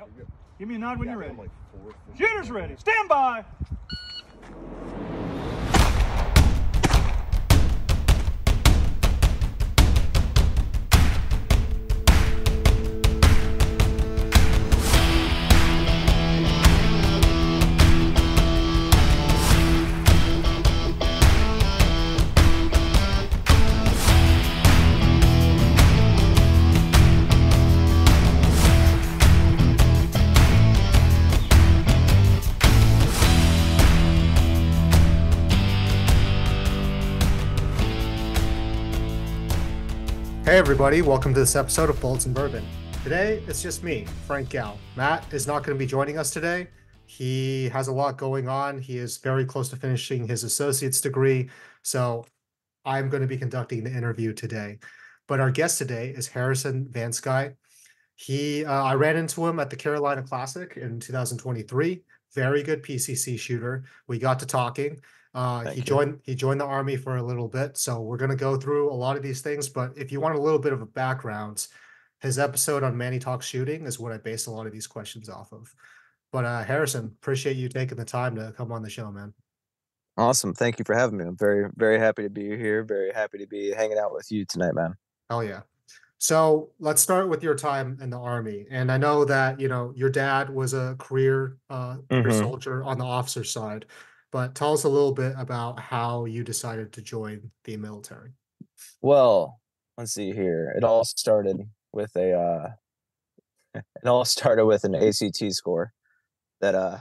Yep. Give me a nod when you're ready. Like Shooter's ready. Stand by. Hey everybody, welcome to this episode of Bullets and Bourbon. Today, it's just me, Frank Gal. Matt is not going to be joining us today. He has a lot going on. He is very close to finishing his associate's degree, so I'm going to be conducting the interview today. But our guest today is Harrison Vansky. I ran into him at the Carolina Classic in 2023. Very good PCC shooter. We got to talking. He joined the Army for a little bit, so we're going to go through a lot of these things. But if you want a little bit of a background, his episode on Manny Talks Shooting is what I based a lot of these questions off of. But Harrison, appreciate you taking the time to come on the show, man. Awesome. Thank you for having me. I'm very, very happy to be here. Very happy to be hanging out with you tonight, man. Hell yeah. So let's start with your time in the Army. And I know that, your dad was a career soldier on the officer side. But tell us a little bit about how you decided to join the military. Well, let's see here. It all started with an ACT score that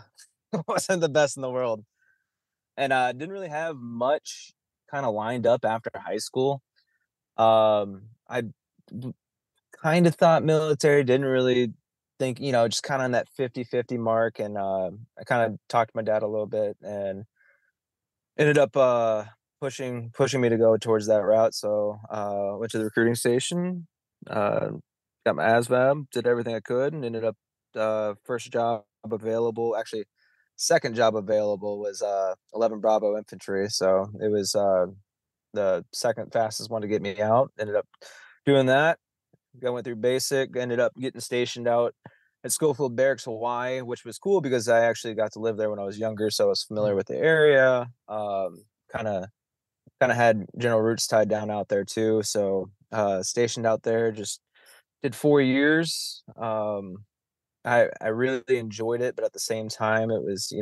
wasn't the best in the world, and didn't really have much kind of lined up after high school. I kind of thought military, didn't really think, just kind of on that 50-50 mark. And I kind of talked to my dad a little bit and ended up pushing me to go towards that route. So went to the recruiting station, got my ASVAB, did everything I could, and ended up second job available was 11 Bravo infantry. So it was the second fastest one to get me out. Ended up doing that. I went through basic, ended up getting stationed out at Schofield Barracks, Hawaii, which was cool because I actually got to live there when I was younger, so I was familiar with the area. Kind of had general roots tied down out there too. So stationed out there, just did 4 years. I really enjoyed it, but at the same time, it was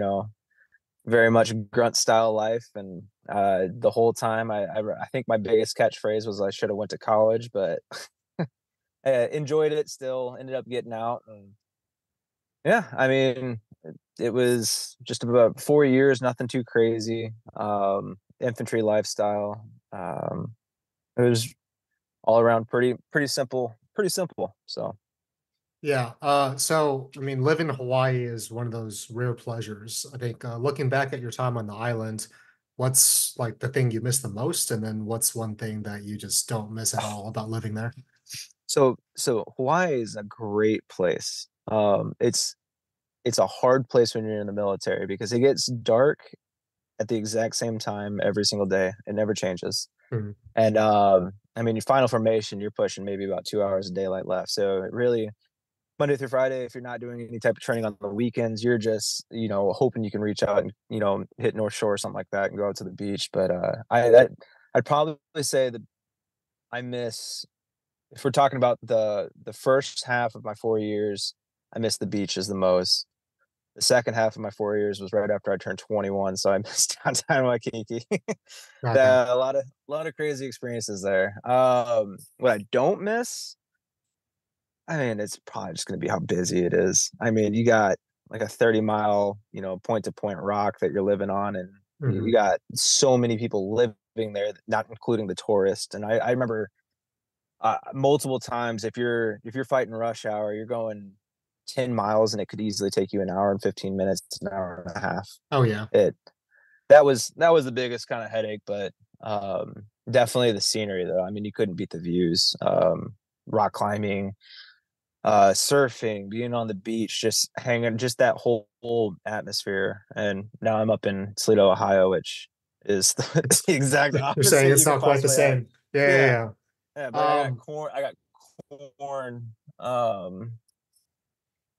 very much grunt style life, and the whole time I think my biggest catchphrase was I should have went to college, but I enjoyed it still, ended up getting out. And yeah, I mean, it was just about 4 years, nothing too crazy. Infantry lifestyle. It was all around pretty simple. So Yeah. So, I mean, living in Hawaii is one of those rare pleasures. I think looking back at your time on the island, what's like the thing you miss the most? And then what's one thing that you just don't miss at all about living there? So Hawaii is a great place. It's a hard place when you're in the military because it gets dark at the exact same time every single day. It never changes. Mm-hmm. And I mean, your final formation, you're pushing maybe about 2 hours of daylight left. So it really, Monday through Friday, if you're not doing any type of training on the weekends, you're just, hoping you can reach out and, hit North Shore or something like that and go out to the beach. But I'd probably say that I miss, if we're talking about the first half of my 4 years, I miss the beaches the most. The second half of my 4 years was right after I turned 21, so I missed downtown Waikiki. A lot of crazy experiences there. What I don't miss, I mean, it's probably just going to be how busy it is. I mean, you got like a 30-mile, point-to-point rock that you're living on, and you got so many people living there, not including the tourists. And I remember multiple times, if you're fighting rush hour, you're going 10 miles and it could easily take you an hour and 15 minutes, an hour and a half. Oh yeah. That was the biggest kind of headache, but definitely the scenery though. I mean, you couldn't beat the views. Rock climbing, surfing, being on the beach, just hanging, just that whole atmosphere. And now I'm up in Toledo, Ohio, which is the exact opposite. You're saying it's not quite the same. Yeah. Yeah, but I got corn.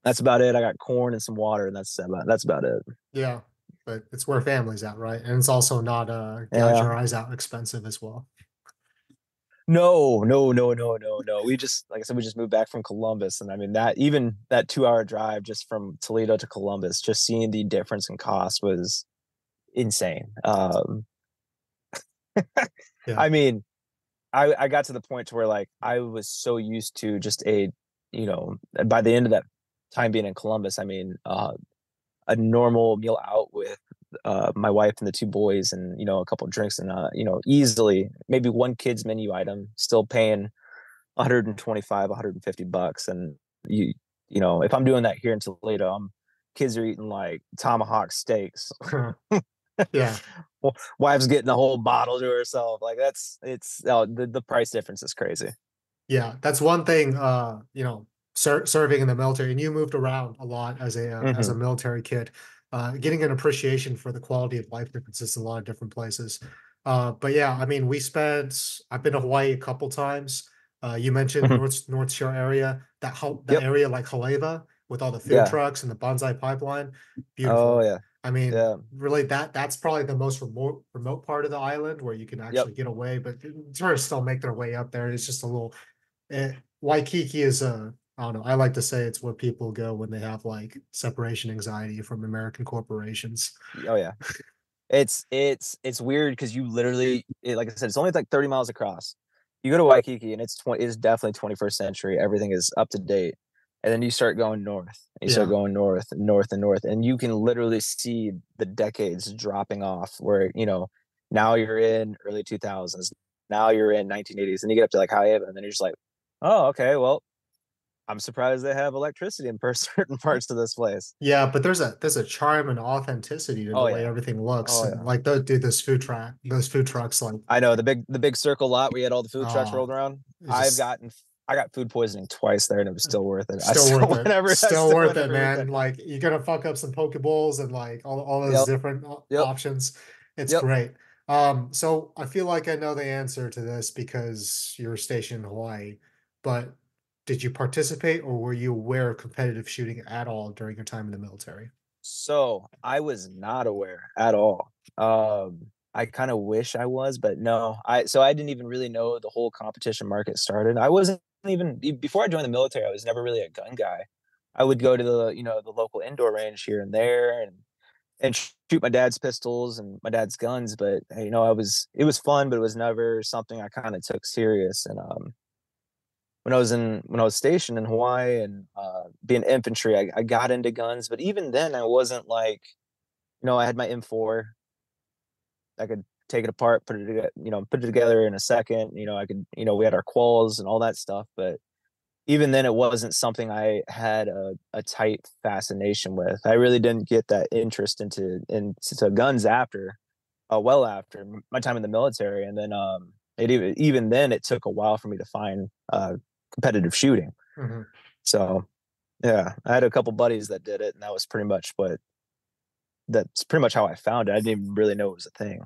That's about it. I got corn and some water, and that's about it. Yeah, but it's where family's at, right? And it's also not gouge Yeah. your eyes out expensive as well. No, no, no, no, no, no. We just, like I said, we just moved back from Columbus, and I mean that even that 2 hour drive just from Toledo to Columbus, just seeing the difference in cost was insane. Yeah. I mean, I got to the point to where like I was so used to just by the end of that time being in Columbus, I mean, a normal meal out with my wife and the two boys and a couple of drinks and easily maybe one kid's menu item still paying 125 $150 and if I'm doing that here in Toledo, kids are eating like tomahawk steaks. Yeah. Well, wife's getting a whole bottle to herself. Like the price difference is crazy. Yeah, that's one thing. Serving in the military, and you moved around a lot as a Hmm. military kid, getting an appreciation for the quality of life differences in a lot of different places. But yeah, I mean, I've been to Hawaii a couple times. You mentioned Hmm. North Shore area, that Yep. area like Haleiwa with all the food Yeah. trucks and the bonsai pipeline, Oh beautiful. yeah. I mean, Yeah. really, that's probably the most remote part of the island where you can Yep. actually get away, but tourists still make their way up there. It's just a little Waikiki is I don't know. I like to say it's where people go when they have like separation anxiety from American corporations. Oh yeah. It's weird because you literally like I said, it's only like 30 miles across. You go to Waikiki and it's definitely 21st century. Everything is up to date. And then you start going north. You start Yeah. going north, north, and north, and you can literally see the decades dropping off. Where now you're in early 2000s, now you're in 1980s, and you get up to like Hawaii, and then you're just like, oh, okay, well, I'm surprised they have electricity in certain parts of this place. Yeah, but there's a charm and authenticity to the Oh way yeah, everything looks. oh And yeah. like those food trucks like I know the big circle lot where you had all the food trucks uh rolled around. it's just I got food poisoning twice there, and it was still worth it. I still still worth it. whenever I Still still worth went it, every man. weekend. Like you're gonna fuck up some poke bowls and like all those Yep, different yep, options. It's yep. great. So I feel like I know the answer to this because you're stationed in Hawaii, but did you participate or were you aware of competitive shooting at all during your time in the military? So I was not aware at all. I kind of wish I was, but no. I didn't even really know the whole competition market started. I wasn't even before I joined the military. I was never really a gun guy. I would go to the local indoor range here and there and shoot my dad's pistols and my dad's guns. But hey, it was fun, but it was never something I kind of took serious. And when I was stationed in Hawaii and being infantry, I got into guns, but even then I wasn't like, I had my M4. I could take it apart, put it together in a second. I could, we had our quals and all that stuff, but even then it wasn't something I had a tight fascination with. I really didn't get that interest into guns after, well after my time in the military, and then even then it took a while for me to find competitive shooting. Mhm. So yeah, I had a couple buddies that did it, and that's pretty much how I found it. I didn't even really know it was a thing.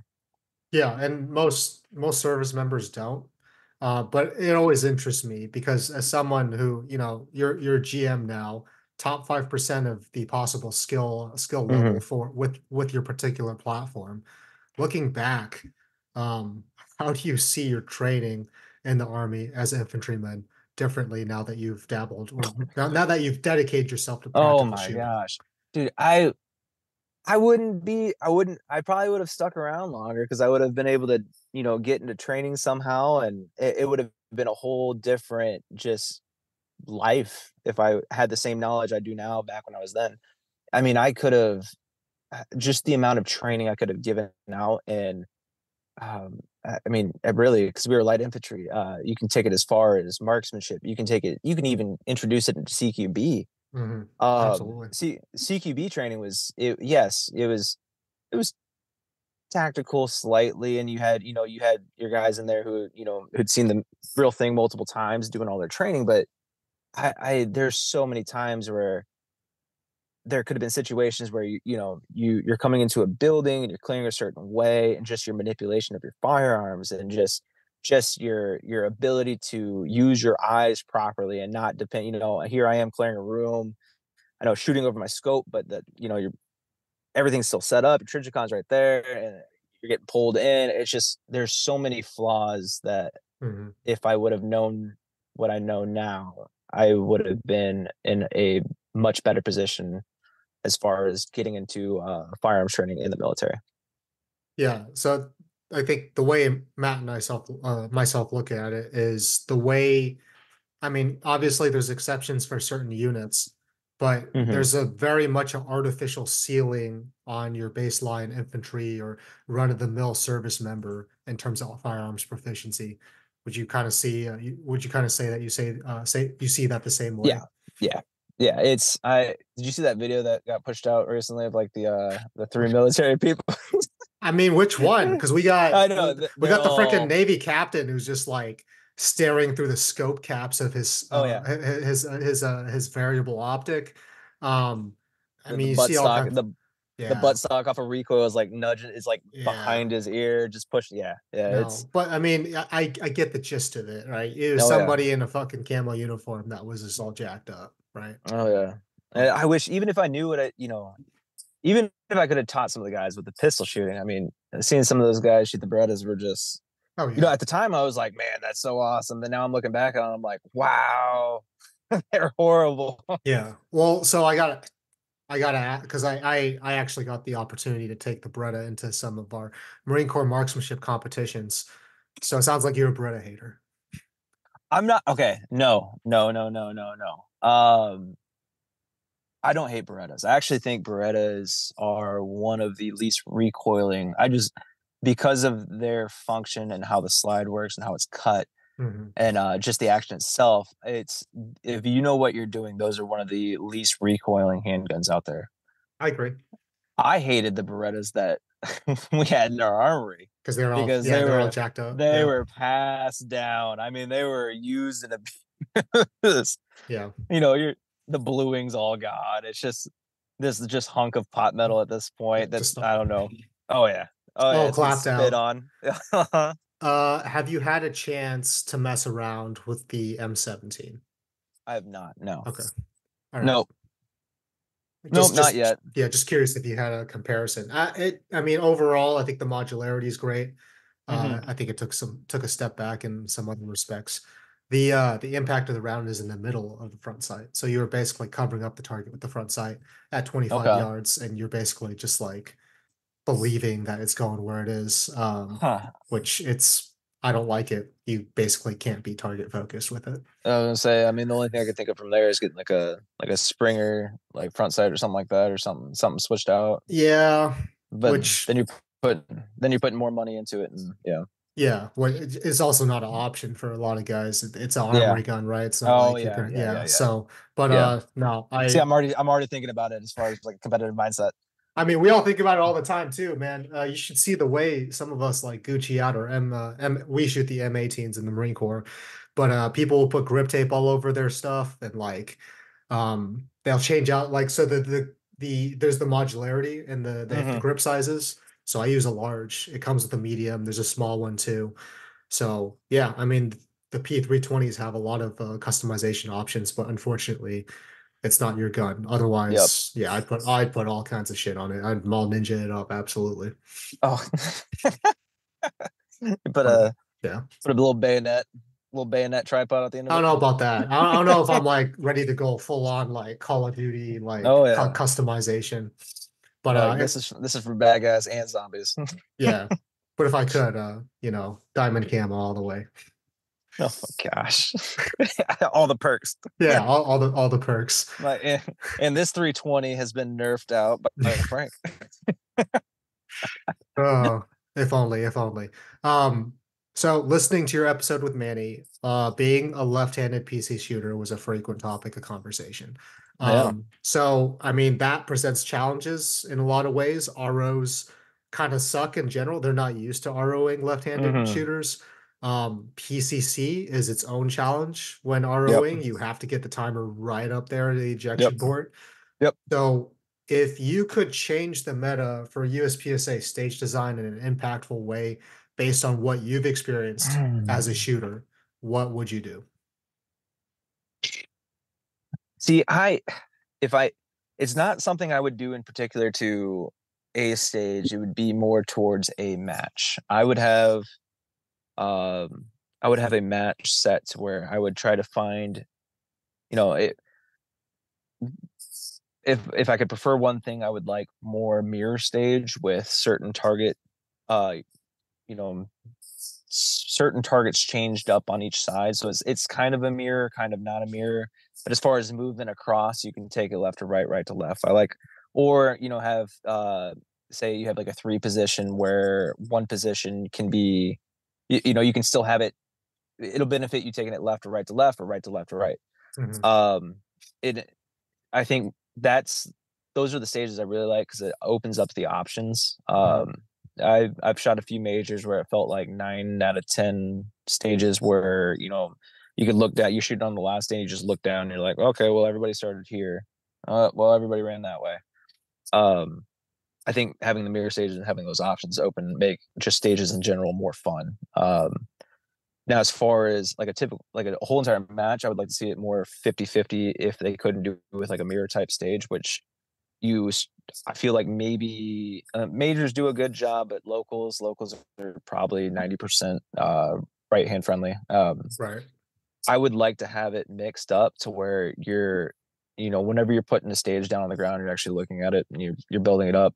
Yeah, and most service members don't. But it always interests me because as someone who, you're a GM now, top 5% of the possible skill level Hmm. for with your particular platform. Looking back, um, how do you see your training in the Army as an infantryman differently now that you've dabbled or now that you've dedicated yourself to Oh practical my shooting? gosh, dude, I probably would have stuck around longer because I would have been able to get into training somehow, and it would have been a whole different just life if I had the same knowledge I do now back when I was then. I mean, I could have just the amount of training I could have given out, and I mean, really, because we were light infantry, you can take it as far as marksmanship. You can even introduce it into CQB. Hmm. Absolutely. CQB training yes, it was tactical slightly, and you had your guys in there who'd seen the real thing multiple times doing all their training, but I there's so many times where there could have been situations where you're coming into a building and you're clearing a certain way, and just your manipulation of your firearms and just your ability to use your eyes properly and not depend. Here I am clearing a room, I know shooting over my scope, but that you're everything's still set up. Your trigicon's right there, and you're getting pulled in. It's just there's so many flaws that Mhm. if I would have known what I know now, I would have been in a much better position as far as getting into firearms training in the military. Yeah, so I think the way Matt and myself look at it is the way. I mean, obviously, there's exceptions for certain units, but Hmm. there's a very much an artificial ceiling on your baseline infantry or run-of-the-mill service member in terms of firearms proficiency. Would you kind of see? Would you kind of say that say you see that the same way? Yeah, yeah, yeah. It's I did you see that video that got pushed out recently of like the three military people? I mean, which one? Because I know we they're got the freaking all. Navy captain who's just like staring through the scope caps of Oh yeah, his variable optic. Um, I the mean, you butt see all stock kinds. the Yeah, butt stock off a recoil is like nudging. It's like yeah. behind his ear, just push. Yeah, yeah. It's No, but I mean, I get the gist of it, right? It was oh yeah, somebody in a fucking camo uniform that was just all jacked up, right? oh yeah. And But I wish even if I knew what even if I could have taught some of the guys with the pistol shooting. I mean, seeing some of those guys shoot the Berettas were just oh yeah, at the time I was like, man, that's so awesome. But now I'm looking back on, it, I'm like, wow, they're horrible. yeah. Well, so I gotta because I actually got the opportunity to take the Beretta into some of our Marine Corps marksmanship competitions. So it sounds like you're a Beretta hater. I'm not okay. No, no, no, no, no, no. I don't hate Berettas. I actually think Berettas are one of the least recoiling. I just because of their function and how the slide works and how it's cut Hmm. and just the action itself. It's if you know what you're doing, those are one of the least recoiling handguns out there. I agree I hated the Berettas that we had in our armory because they're all because yeah they're all jacked up. they Yeah, were passed down. I mean, they were used and abused. yeah, You're the blue wings all gone. It's just this just hunk of pot metal at this point. That's just I don't know. Oh yeah, oh yeah, all it's been clapped spit out. on. Have you had a chance to mess around with the M17? I have not. No, Okay, all right. nope, nope, not Just yet. yeah, just curious if you had a comparison. I mean, overall, I think the modularity is great. Hmm. I think it took a step back in some other respects. The impact of the round is in the middle of the front sight, so you're basically covering up the target with the front sight at 25 Okay. yards, and you're basically just like believing that it's going where it is. Huh. Which it's I don't like it. You basically can't be target focused with it. I was gonna say, I mean, the only thing I could think of from there is getting like a Springer, like front sight or something like that, or something switched out. Yeah, But which put then you're putting more money into it, and yeah, yeah, well, it's also not an option for a lot of guys. It's an yeah. armory gun, right? It's not Oh like you're yeah, gonna, yeah, yeah. yeah, yeah, So, but yeah. no, See, I'm already thinking about it as far as like competitive mindset. I mean, we all think about it all the time too, man. You should see the way some of us like Gucci out or we shoot the M18s in the Marine Corps, but people will put grip tape all over their stuff and like, they'll change out like so there's the modularity and the Hmm. grip sizes. So I use a large. It comes with a medium. There's a small one too. So yeah, I mean the P320s have a lot of customization options, but unfortunately, it's not your gun. Yep. Otherwise, yeah, I'd put all kinds of shit on it. I'd mall ninja it up, absolutely. Oh, you But yeah, put a little bayonet tripod at the end I of don't it. know about that. I don't know if I'm like ready to go full on like Call of Duty like Oh yeah. customization. But Like this is for bad guys and zombies. yeah, but if I could, diamond camo all the way. Oh gosh. All the perks. Yeah, all the perks. Like and this 320 has been nerfed out by Frank. Oh, if only, if only. Um, so listening to your episode with Manny, being a left-handed PC shooter was a frequent topic of conversation. Yeah. So I mean that presents challenges in a lot of ways. ROs kind of suck in general. They're not used to ROing left-handed Hmm. shooters. PCC is its own challenge when Yep. ROing. You have to get the timer right up there at the Yep. ejection port. Yep. So if you could change the meta for USPSA stage design in an impactful way based on what you've experienced as a shooter, what would you do? See, if I it's not something I would do in particular to a stage. It would be more towards a match. Um I would have a match set to where I would try to find, you know, if I could prefer one thing, I would like more mirror stage with certain target, uh, you know, certain targets changed up on each side. So it's kind of a mirror, kind of not a mirror. But as far as moving across, you can take it left to right, right to left. I like, or have say you have like a three position where one position can be, you can still have it. It'll benefit you taking it left to right to left or right to left to right. Mhm. Um, it I think those are the stages I really like because it opens up the options. Mhm. I've shot a few majors where it felt like 9 out of 10 stages where you could look down, you shoot on the last day, you just look down, and you're like, okay, well everybody started here, well everybody ran that way. Um, I think having the mirror stages and having those options open make just stages in general more fun. Now, as far as like a typical, like a whole entire match, I would like to see it more 50-50 if they couldn't do it with like a mirror type stage, which you, I feel like maybe majors do a good job, but locals are probably 90% right hand friendly. Right. I would like to have it mixed up to where whenever you're putting a stage down on the ground, you're actually looking at it and you're building it up.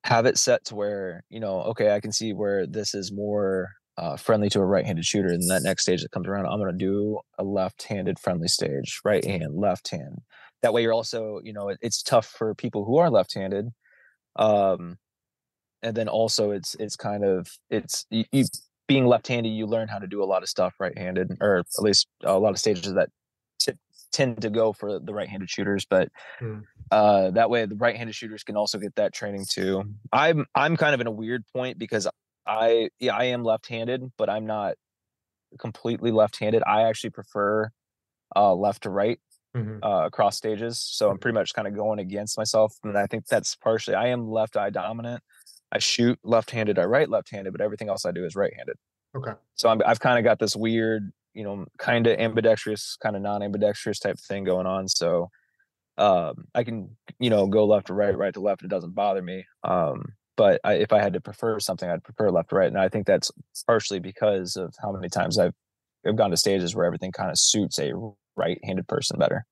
Have it set to where okay, I can see where this is more friendly to a right-handed shooter, and that next stage that comes around, I'm going to do a left-handed friendly stage, right hand, left hand. That way, you're also, it's tough for people who are left-handed, um, and then also it's kind of you being left-handed, you learn how to do a lot of stuff right-handed, or at least a lot of stages that tend to go for the right-handed shooters, but Mm. that way the right-handed shooters can also get that training too. I'm kind of in a weird point because I am left-handed, but I'm not completely left-handed. I actually prefer left to right Mhm. across stages, so I'm Mhm. pretty much kind of going against myself, and I think that's partially I am left eye dominant. I shoot left-handed, I write left-handed, but everything else I do is right-handed. Okay. So I've kind of got this weird, kind of ambidextrous, kind of non-ambidextrous type thing going on. So I can go left to right, right to left. It doesn't bother me. But if I had to prefer something, I'd prefer left to right, and I think that's partially because of how many times I've gone to stages where everything kind of suits a right-handed person better.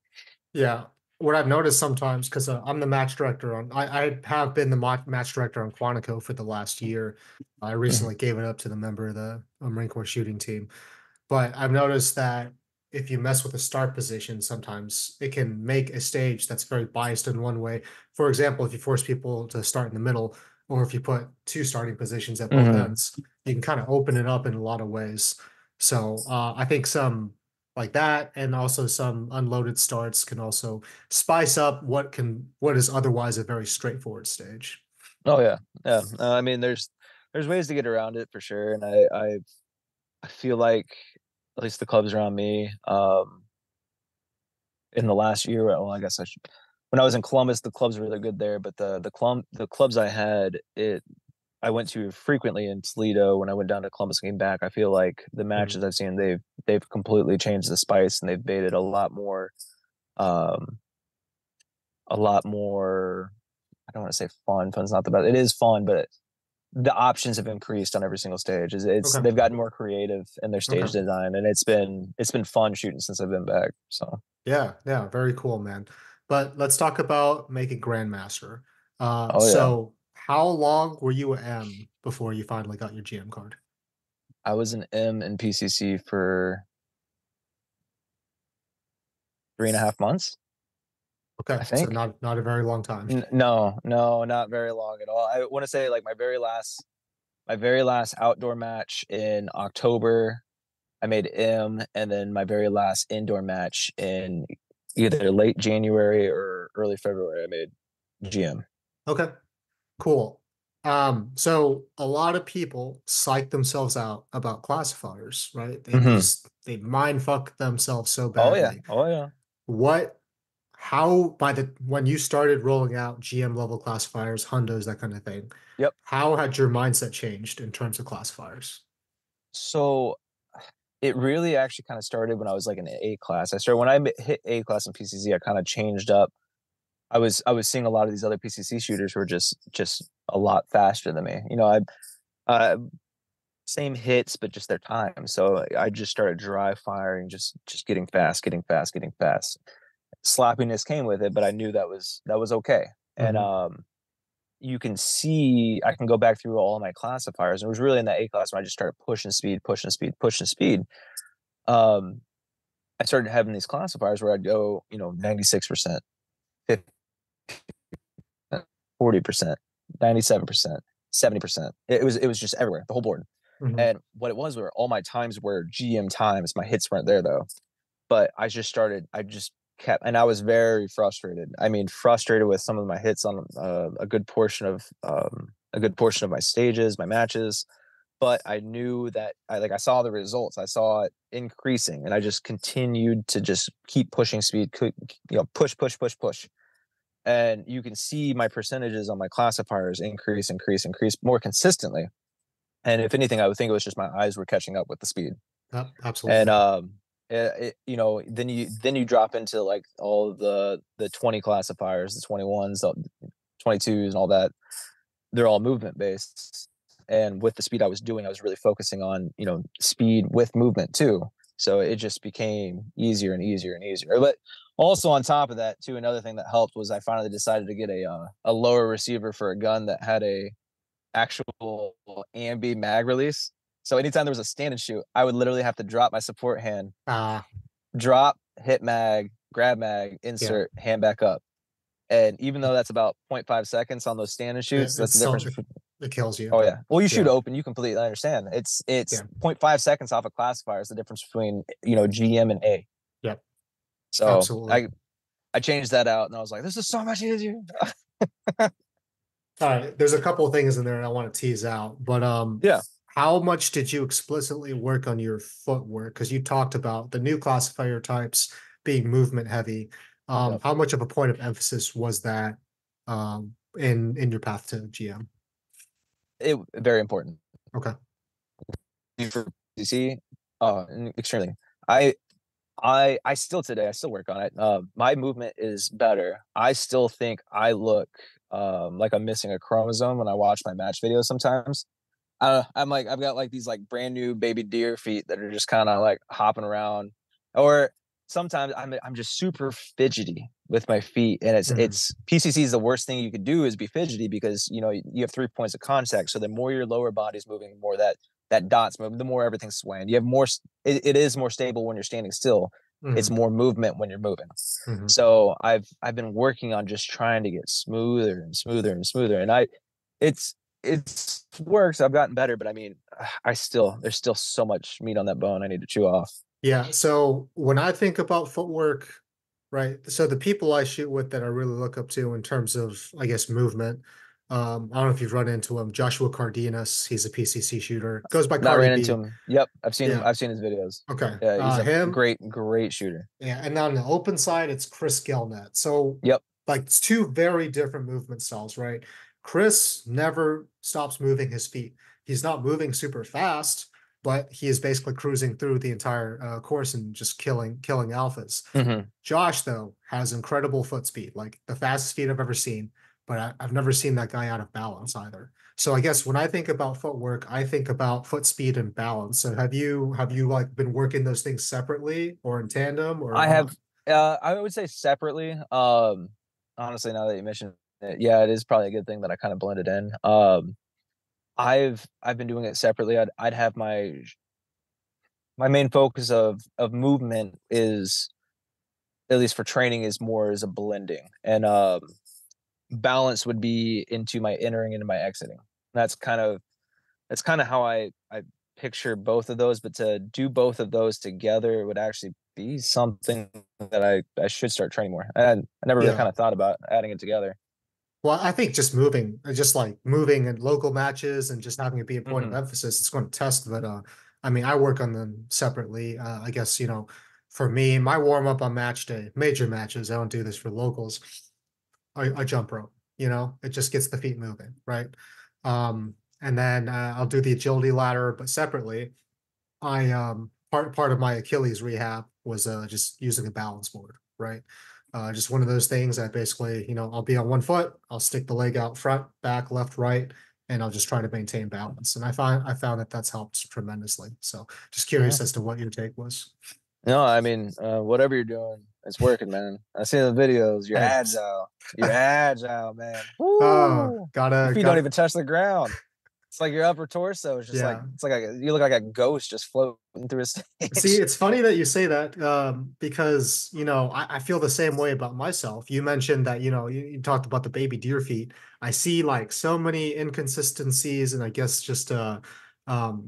Yeah. What I've noticed sometimes, because I'm the match director I have been the match director on Quantico for the last year. I Mhm. recently gave it up to the member of the Marine Corps shooting team. But I've noticed that if you mess with the start position, sometimes it can make a stage that's very biased in one way. For example, if you force people to start in the middle, or if you put two starting positions at both Mhm. ends, you can kind of open it up in a lot of ways. So I think some like that, and also some unloaded starts can also spice up what is otherwise a very straightforward stage. Oh yeah, yeah. I mean, there's ways to get around it for sure, and I feel like at least the clubs around me, in the last year. Well, I guess I should. When I was in Columbus, the clubs were really good there, but the clubs I went to frequently in Toledo. When I went down to Columbus and came back, I feel like the Mhm. matches I've seen, they've completely changed the spice and they've made it um, a lot more. I don't want to say fun. Fun's not the best. It is fun, but the options have increased on every single stage. It's Okay. they've gotten more creative in their stage Okay. design, and it's been fun shooting since I've been back. So, Yeah, yeah, very cool, man. But let's talk about making Grandmaster. oh yeah, So how long were you a M before you finally got your GM card? I was an M in PCC for 3.5 months, Okay, I so think. not a very long time. No, no, not very long at all. I want to say like my very last outdoor match in October, I made M, and then my very last indoor match in either late January or early February, I made GM. Okay, cool. So a lot of people psych themselves out about classifiers, right? Hmm. They mind fuck themselves so Oh yeah, badly. oh yeah. What how by the when you started rolling out GM level classifiers, hundos, that kind of thing, Yep. how had your mindset changed in terms of classifiers? So it really actually kind of started when I was like in A class. I started when I hit A class in PCC. I kind of changed up. I was seeing a lot of these other PCC shooters who were just a lot faster than me. Uh, same hits, but just their time. So I just started dry firing, just getting fast, getting fast, getting fast. Sloppiness came with it, but I knew that was okay. And you can see I can go back through all of my classifiers. And it was really in that A class when I just started pushing speed, pushing speed, pushing speed. Um, I started having these classifiers where I'd go, 96%, 40%, 97%, 70%. It was just everywhere, the whole board. And what it was were all my times were GM times. My hits weren't there though. But I just kept, and I was very frustrated. I mean, frustrated with some of my hits on a good portion of my stages, my matches. But I knew that I saw the results. I saw it increasing, and I just continued to just keep pushing speed, push, push, push, push. And you can see my percentages on my classifiers increase, increase, increase more consistently. And if anything, I would think it was just my eyes were catching up with the speed. Absolutely. And then you drop into like all of the 20 classifiers, the 21s, the 22s, and all that. They're all movement based. And with the speed I was doing, I was really focusing on speed with movement too. So it just became easier and easier and easier. But also on top of that, too, another thing that helped was I finally decided to get a lower receiver for a gun that had a actual ambi mag release. So anytime there was a stand and shoot, I would literally have to drop my support hand, drop, hit mag, grab mag, insert, hand back up. And even though that's about 0.5 seconds on those stand and shoots, that's the difference. It kills you. Oh yeah. Well, you shoot open, you completely understand. It's 0.5 seconds off a classifier is the difference between GM and A. Yep. So absolutely. I changed that out, and I was like, this is so much easier. All right, there's a couple of things in there I want to tease out, but yeah. How much did you explicitly work on your footwork? Because you talked about the new classifier types being movement heavy. How much of a point of emphasis was that in your path to GM? It very important. Okay. For PC, extremely. I still today, I still work on it. My movement is better. I still think I look like I'm missing a chromosome when I watch my match videos sometimes. I'm like, I've got like these like brand new baby deer feet that are just kind of like hopping around, or sometimes I'm just super fidgety with my feet, and it's PCC is the worst thing you could do is be fidgety because you have 3 points of contact. So the more your lower body's moving, the more that dot's moving, the more everything's swaying. You have more. It is more stable when you're standing still. It's more movement when you're moving. So I've been working on just trying to get smoother and smoother and smoother, and it's works. I've gotten better, but I mean, there's still so much meat on that bone I need to chew off. Yeah. So when I think about footwork, right? So the people I shoot with that I really look up to in terms of, I guess, movement. I don't know if you've run into him, Joshua Cardenas. He's a PCC shooter. Goes by Not Cardi ran B. into him. Yep, I've seen him. I've seen his videos. Okay. Yeah, he's a him. great shooter. Yeah, and on the open side, it's Chris Gelnet. So yep, like it's two very different movement styles, right? Chris never stops moving his feet. He's not moving super fast, but he is basically cruising through the entire course and just killing alphas. Josh, though, has incredible foot speed, like the fastest feet I've ever seen, but I've never seen that guy out of balance either. So I guess when I think about footwork, I think about foot speed and balance. So have you like been working those things separately or in tandem? Or I have. I would say separately. Honestly, now that you mentioned it, yeah, it is probably a good thing that I kind of blended in. I've been doing it separately. I'd have my main focus of movement is, at least for training, is more as a blending, and balance would be into my entering into my exiting. That's kind of how I picture both of those, but to do both of those together would actually be something that I should start training more. I never really kind of thought about adding it together. Well, I think just moving in local matches and just having it be a point of emphasis, it's going to test that. I mean, I work on them separately. I guess, for me, my warm up on match day, major matches, I don't do this for locals. I jump rope, it just gets the feet moving, right? And then I'll do the agility ladder, but separately. Part of my Achilles rehab was just using a balance board, right? Just one of those things that basically, I'll be on one foot, I'll stick the leg out front, back, left, right, and I'll just try to maintain balance. And I found that that's helped tremendously. So just Yeah. curious as to what your take was. No, I mean, whatever you're doing, it's working, man. I see the videos. You're Hey, agile. You're agile, man. oh, Woo! Your feet don't even touch the ground. It's like your upper torso is just like yeah. it's like you look like a ghost just floating through a See, stage. it's funny that you say that because, I feel the same way about myself. You mentioned that, you talked about the baby deer feet. I see like so many inconsistencies and I guess just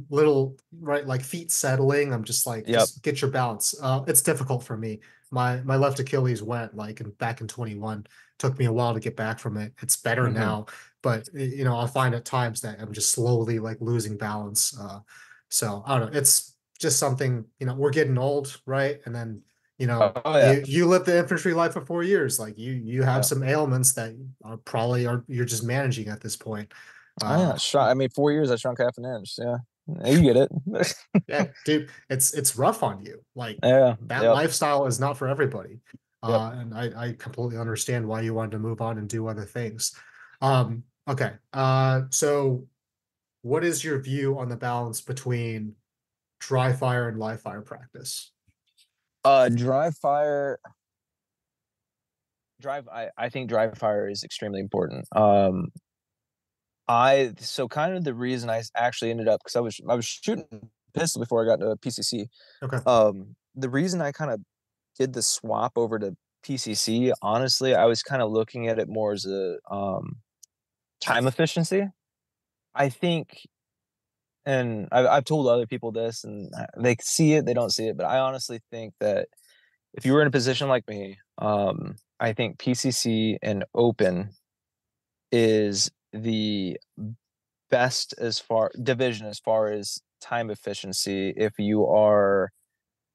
little, right, like feet settling. I'm just like, Yep. just get your balance. It's difficult for me. My left Achilles went like back in 21. Took me a while to get back from it. It's better Hmm. now, but I find at times that I'm just slowly like losing balance. So I don't know. It's just something, we're getting old, right? And then, Oh yeah. you lived the infantry life for 4 years. Like you have Yeah. some ailments that are you're just managing at this point. Oh yeah. Uh I mean, 4 years I shrunk half an inch. Yeah. Yeah, you get it. yeah, dude, it's rough on you. Like Yeah. that Yep. lifestyle is not for everybody. Yep. And I completely understand why you wanted to move on and do other things. Okay. So what is your view on the balance between dry fire and live fire practice? Dry fire. I think dry fire is extremely important. So kind of the reason I actually ended up because I was shooting pistol before I got to PCC. Okay. The reason I kind of did the swap over to PCC, honestly, I was kind of looking at it more as a time efficiency. I think, and I've told other people this, and they see it, they don't see it, but I honestly think that if you were in a position like me, I think PCC and open is the best as far division as far as time efficiency if you are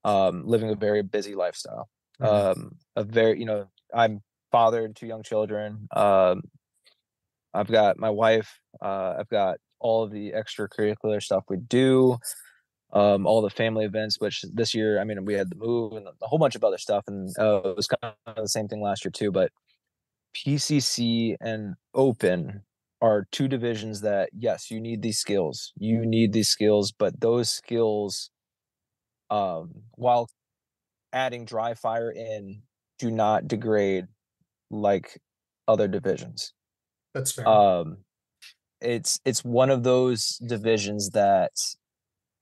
living a very busy lifestyle. Mhm. A very, I'm fathered to young children. I've got my wife. I've got all of the extracurricular stuff we do. All the family events, which this year, I mean, we had the move and a whole bunch of other stuff, and it was kind of the same thing last year too. But PCC and Open are two divisions that, yes, you need these skills. You need these skills, but those skills, while adding dry fire in, do not degrade like other divisions. That's fair. Um, it's one of those divisions that,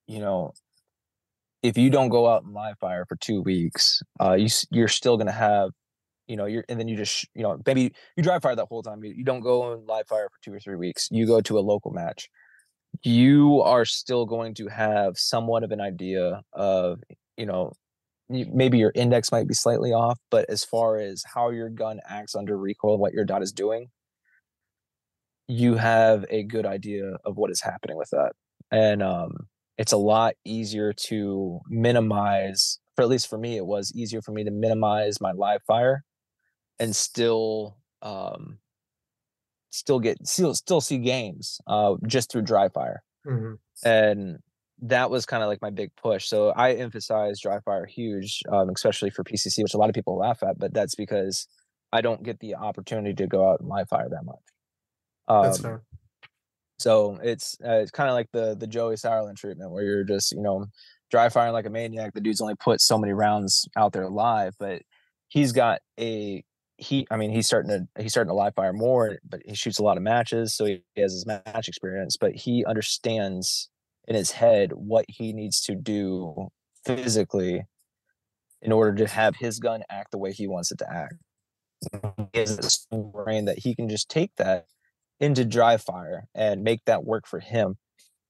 you know, if you don't go out and live fire for 2 weeks, you're still gonna have, you're and then you just maybe you dry fire that whole time. You don't go and live fire for 2 or 3 weeks. You go to a local match. You are still going to have somewhat of an idea of, you know, maybe your index might be slightly off, but as far as how your gun acts under recoil, what your dot is doing, you have a good idea of what is happening with that. And it's a lot easier to minimize, for at least for me, it was easier for me to minimize my live fire and still see games just through dry fire. Mhm. And that was kind of like my big push. So I emphasize dry fire huge, especially for PCC, which a lot of people laugh at, but that's because I don't get the opportunity to go out and live fire that much. That's Um, fair. so it's kind of like the Joey Sauerland treatment, where you're just dry firing like a maniac. The dude's only put so many rounds out there live, but he's got a I mean, he's starting to live fire more, but he shoots a lot of matches, so he has his match experience. But he understands in his head what he needs to do physically in order to have his gun act the way he wants it to act. He has this brain that he can just take that into dry fire and make that work for him,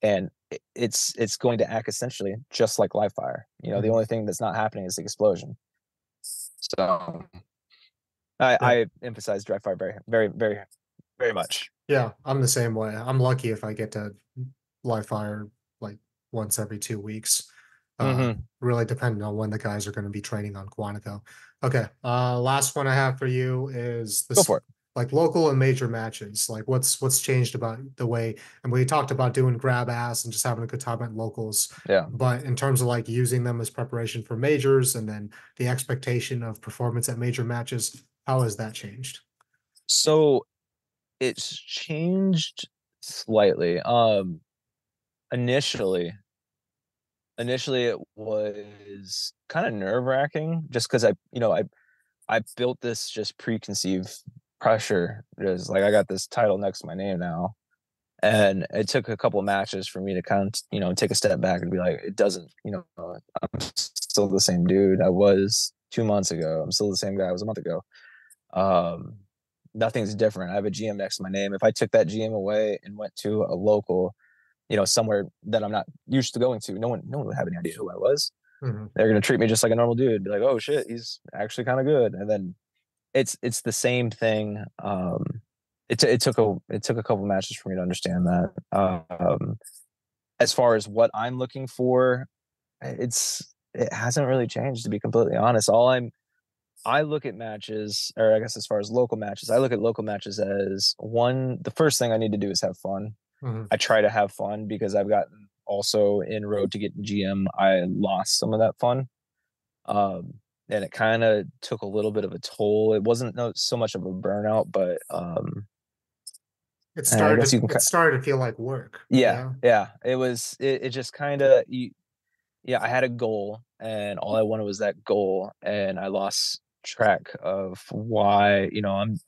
and it's going to act essentially just like live fire. The Mhm. only thing that's not happening is the explosion. So Yeah. I emphasize dry fire very, very, very, very much. Yeah, I'm the same way. I'm lucky if I get to live fire like once every 2 weeks. Mm-hmm. Really depending on when the guys are going to be training on Quantico. Okay. Last one I have for you is Go this, for it. like local and major matches, like what's changed about the way, and we talked about doing grab ass and just having a good time at locals, Yeah. but in terms of like using them as preparation for majors and then the expectation of performance at major matches, how has that changed? So it's changed slightly. Initially, initially it was kind of nerve-wracking just because I built this just preconceived pressure. Just like I got this title next to my name now. And it took a couple of matches for me to kind of, take a step back and be like, it doesn't, I'm still the same dude I was 2 months ago. I'm still the same guy I was a month ago. Um, Nothing's different. I have a GM next to my name. If I took that GM away and went to a local, somewhere that I'm not used to going to, no one would have any idea who I was. Mm-hmm. They're gonna treat me just like a normal dude. Be like, oh shit, he's actually kind of good. And then it's the same thing. It took a couple matches for me to understand that. As far as what I'm looking for, it hasn't really changed, to be completely honest. I look at matches, or I guess as far as local matches, I look at local matches as one. The first thing I need to do is have fun. Mm-hmm. I try to have fun because I've gotten also in road to get GM. I lost some of that fun. And it kind of took a little bit of a toll. It wasn't so much of a burnout, but It I started guess you can. it started to feel like work. Yeah, Yeah. yeah. It was. It just kind of. Yeah, I had a goal, and all I wanted was that goal, and I lost track of why.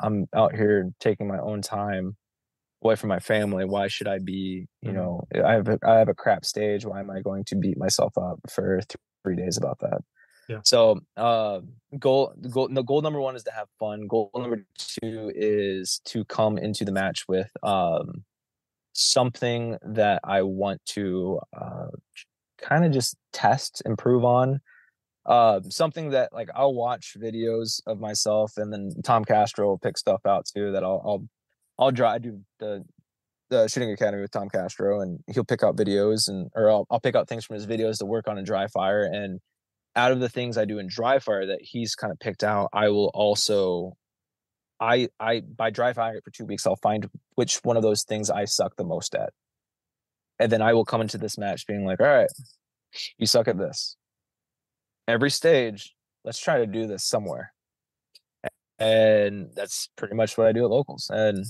I'm out here taking my own time away from my family. Why should I be? I have a crap stage. Why am I going to beat myself up for 3 days about that? Yeah. So, goal number one is to have fun. Goal number two is to come into the match with something that I want to kind of just test, improve on. Something that like I'll watch videos of myself, and then Tom Castro will pick stuff out too that I'll draw. I do the shooting academy with Tom Castro, and he'll pick out videos, or I'll pick out things from his videos to work on in dry fire. And out of the things I do in dry fire that he's kind of picked out, I will also I by dry fire for 2 weeks, I'll find which one of those things I suck the most at. And then I will come into this match being like, all right, you suck at this. Every stage, let's try to do this somewhere. And that's pretty much what I do at locals. And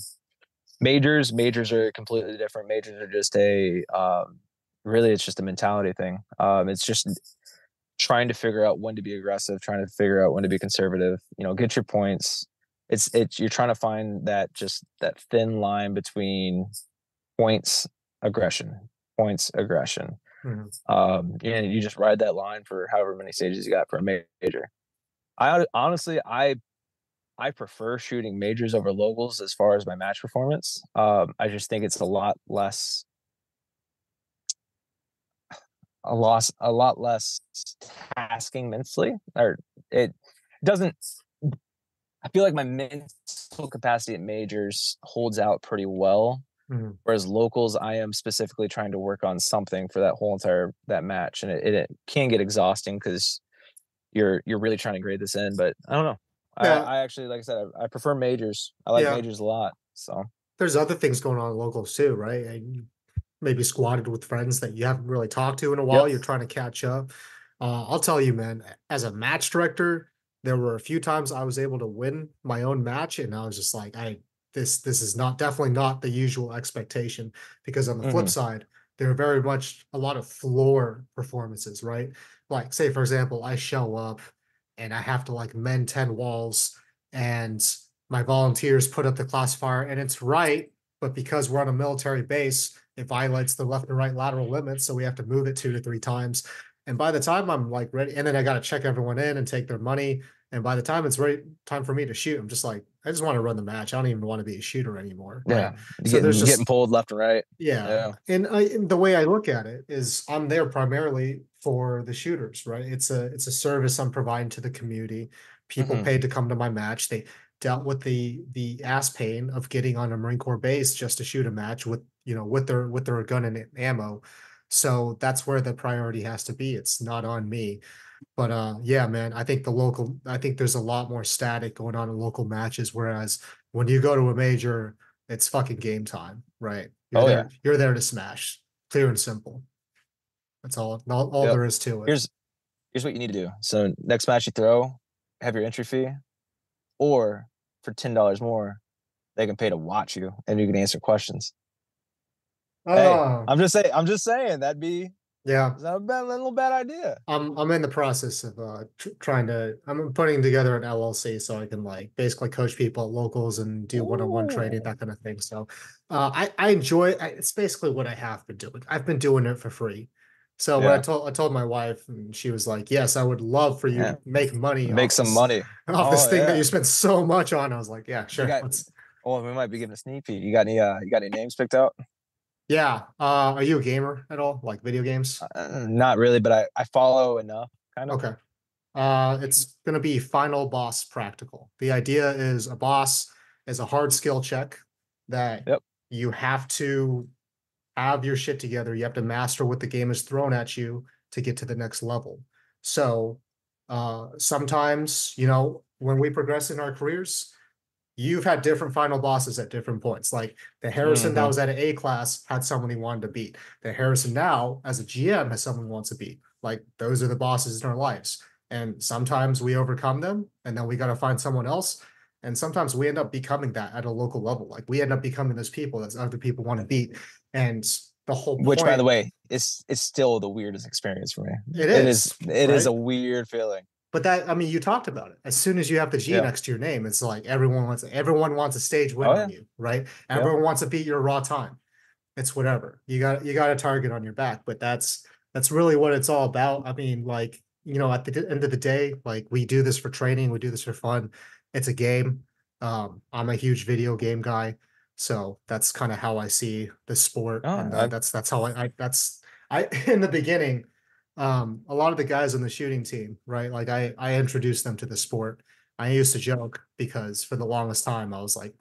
majors are completely different. Majors are just really it's just a mentality thing. It's just trying to figure out when to be aggressive, trying to figure out when to be conservative, get your points. It's you're trying to find that thin line between points, aggression, points, aggression. Mm-hmm. You just ride that line for however many stages you got for a major. I honestly, I prefer shooting majors over locals as far as my match performance. I just think it's a lot less tasking mentally, or it doesn't. I feel like my mental capacity at majors holds out pretty well. Mm-hmm. Whereas locals, I am specifically trying to work on something for that whole entire that match, and it can get exhausting because you're really trying to grade this in. But I don't know. Yeah. I actually, like I said, I prefer majors. I like Yeah. majors a lot. So There's other things going on in locals too, right? And you maybe squatted with friends that you haven't really talked to in a while. yep. You're trying to catch up. I'll tell you, man, as a match director, there were a few times I was able to win my own match, and I was just like, this is not definitely not the usual expectation. Because on the flip Mm-hmm. side, there are very much a lot of floor performances, right? Like, say for example, I show up and I have to like mend 10 walls, and my volunteers put up the classifier and it's right, but because we're on a military base, it violates the left and right lateral limits, so we have to move it 2 to 3 times. And by the time I'm like ready, and then I got to check everyone in and take their money. And by the time it's ready, time for me to shoot, I'm just like, I just want to run the match. I don't even want to be a shooter anymore, right? Yeah, So there's getting just pulled left and right. yeah, Yeah. and the way I look at it is I'm there primarily for the shooters, right? It's a service I'm providing to the community. People Mm-hmm. paid to come to my match. They dealt with the ass pain of getting on a Marine Corps base just to shoot a match with with their gun and ammo. So that's where the priority has to be. It's not on me. But yeah, man, I think there's a lot more static going on in local matches, whereas when you go to a major, it's fucking game time, right? Oh yeah. You're there to smash, clear and simple. That's all Yep. there is to it. Here's what you need to do. So next match you throw, have your entry fee, or for $10 more, they can pay to watch you and you can answer questions. Hey, Oh, I'm just saying that'd be yeah. is that a little bad idea. I'm in the process of trying to I'm putting together an LLC so I can like basically coach people at locals and do one-on-one training, Ooh. that kind of thing. So I enjoy it's basically what I have been doing. I've been doing it for free. So when Yeah. I told my wife, and she was like, "Yes, I would love for you Yeah. to make money Make some money. off this Oh thing that you yeah. spent so much on." I was like, "Yeah, You sure. got Let's." oh, we might be giving a sneak peek. You got any names picked out? Yeah. Are you a gamer at all? Like video games? Not really, but I follow enough, kind of. Okay. It's going to be final boss practical. The idea is a boss is a hard skill check that Yep. you have to have your shit together. You have to master what the game is thrown at you to get to the next level. So, sometimes, when we progress in our careers, you've had different final bosses at different points. Like the Harrison that Mm-hmm. was at an A class had someone he wanted to beat. The Harrison now, as a GM, has someone he wants to beat. Like those are the bosses in our lives. And sometimes we overcome them and then we got to find someone else. And sometimes we end up becoming that at a local level. Like we end up becoming those people that other people want to beat. And the whole Which, by the point, way, is still the weirdest experience for me. it It is is, it is right? a weird feeling. But that, I mean, you talked about it. As soon as you have the G Yeah. next to your name, it's like everyone wants a stage win Oh on yeah. you, right? Yeah. Everyone wants to beat your raw time. It's whatever. You got a target on your back, but that's really what it's all about. I mean, like, at the end of the day, like we do this for training, we do this for fun. It's a game. I'm a huge video game guy, so that's kind of how I see the sport, Oh, and that's how I in the beginning, a lot of the guys on the shooting team, right? Like I introduced them to the sport. I used to joke because for the longest time I was like,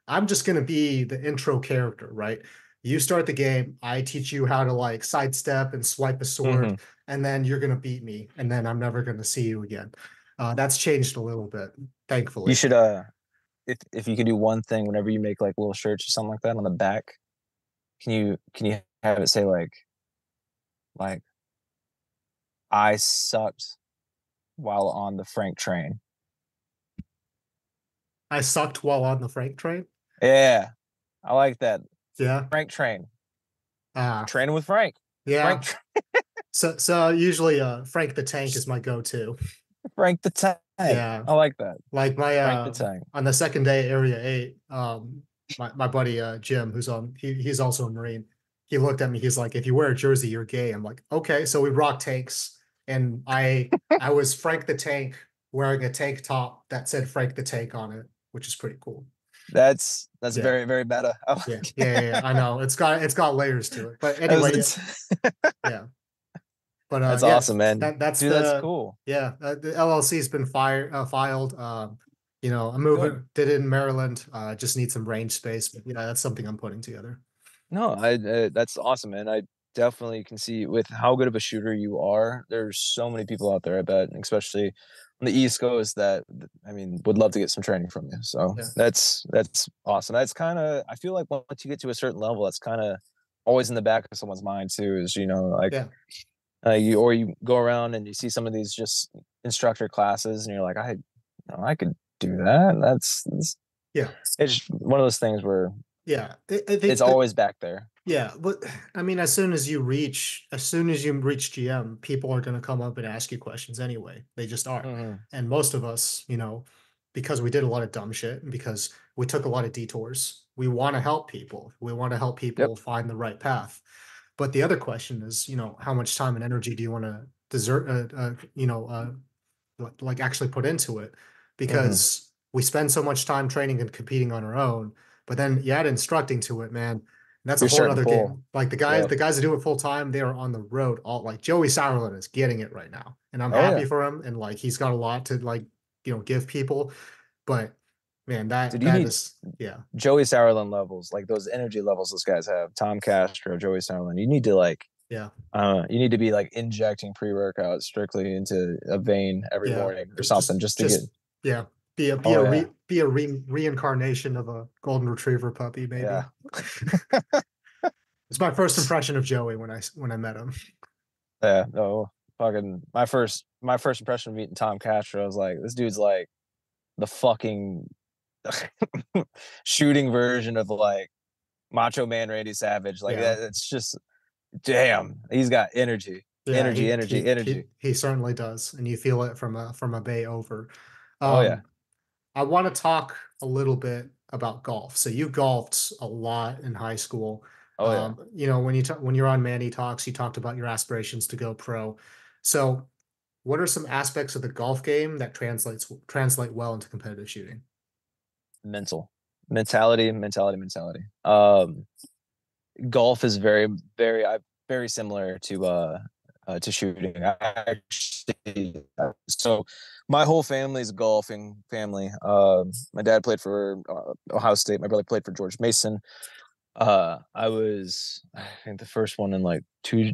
I'm just gonna be the intro character, right? You start the game, I teach you how to like sidestep and swipe a sword, hmm. and then you're gonna beat me, and then I'm never gonna see you again. That's changed a little bit, You thankfully. should if you could do one thing whenever you make like little shirts or something like that on the back, can you have it say like I sucked while on the Frank train? I sucked while on the freight train. Yeah, I like that. Yeah. Frank train. Uh, Training with Frank. yeah. Frank So usually Frank the Tank is my go-to. Frank the Tank. Yeah. I like that. Like my Frank the Tank. on the second day, Area 8, my buddy Jim, he's also a Marine. He looked at me, he's like, if you wear a jersey, you're gay. I'm like, okay, so we rock tanks. And I was Frank the Tank wearing a tank top that said Frank the Tank on it, which is pretty cool. That's Yeah. very, very meta. I Yeah. like Yeah. I know. It's got layers to it. But that was anyway, yeah. But that's yeah, awesome, man. that's Dude, that's the cool. yeah, the LLC's been filed. I'm Good. moving, did it in Maryland. Just need some range space, but yeah, that's something I'm putting together. No, that's awesome, man. I definitely can see with how good of a shooter you are. There's so many people out there, I bet, especially on the East Coast that I mean would love to get some training from you. So Yeah. that's awesome. That's kind of I feel like once you get to a certain level, that's kind of always in the back of someone's mind too. Is like Yeah. you go around and you see some of these just instructor classes, and you're like, I could do that. That's Yeah. it's one of those things where Yeah. I it's think that, always back there. yeah, but I mean, as soon as you reach GM, people are going to come up and ask you questions anyway. They just are. Hmm. And most of us, because we did a lot of dumb shit and because we took a lot of detours, we want to help people. We want to help Yep. people find the right path. But the other question is, how much time and energy do you want to desert, like actually put into it? Hmm. Because we spend so much time training and competing on our own, but then you add instructing to it, man. And that's a You're whole starting to nother pull. game. Like the guys, Yep. the guys that do it full time, they are on the road. All like Joey Sauerland is getting it right now, and I'm Oh happy yeah. for him. And like he's got a lot to like, give people. But man, that Did you that need is yeah, Joey Sauerland levels, like those energy levels those guys have? Tom Castro, Joey Sauerland. You need to like, yeah, you need to be like injecting pre-workout strictly into a vein every yeah. morning or something just to get. Yeah. Oh yeah, reincarnation of a golden retriever puppy, maybe. yeah. It's my first impression of Joey when I met him. Yeah, no, fucking my first impression of meeting Tom Castro, I was like, this dude's like the fucking shooting version of like Macho Man Randy Savage. Like Yeah. that, it's just damn. He's got energy, Yeah, energy, energy, energy. he certainly does, and you feel it from a bay over. Oh yeah, Um, I want to talk a little bit about golf. So you golfed a lot in high school. oh yeah. When you're on Manny Talks, you talked about your aspirations to go pro. So, what are some aspects of the golf game that translate well into competitive shooting? Mental, mentality. Golf is very similar to shooting. I actually, so my whole family is a golfing family. My dad played for Ohio State. My brother played for George Mason. I think the first one in like three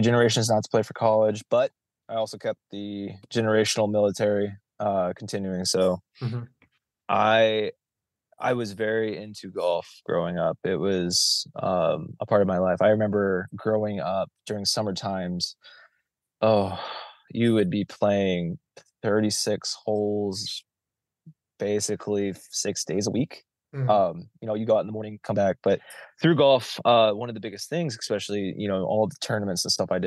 generations not to play for college, but I also kept the generational military continuing. So Hmm. I I was very into golf growing up. It was a part of my life. I remember growing up during summer times. Oh, you would be playing 36 holes basically 6 days a week. Hmm. You go out in the morning, come back. But through golf, one of the biggest things, especially, all the tournaments and stuff I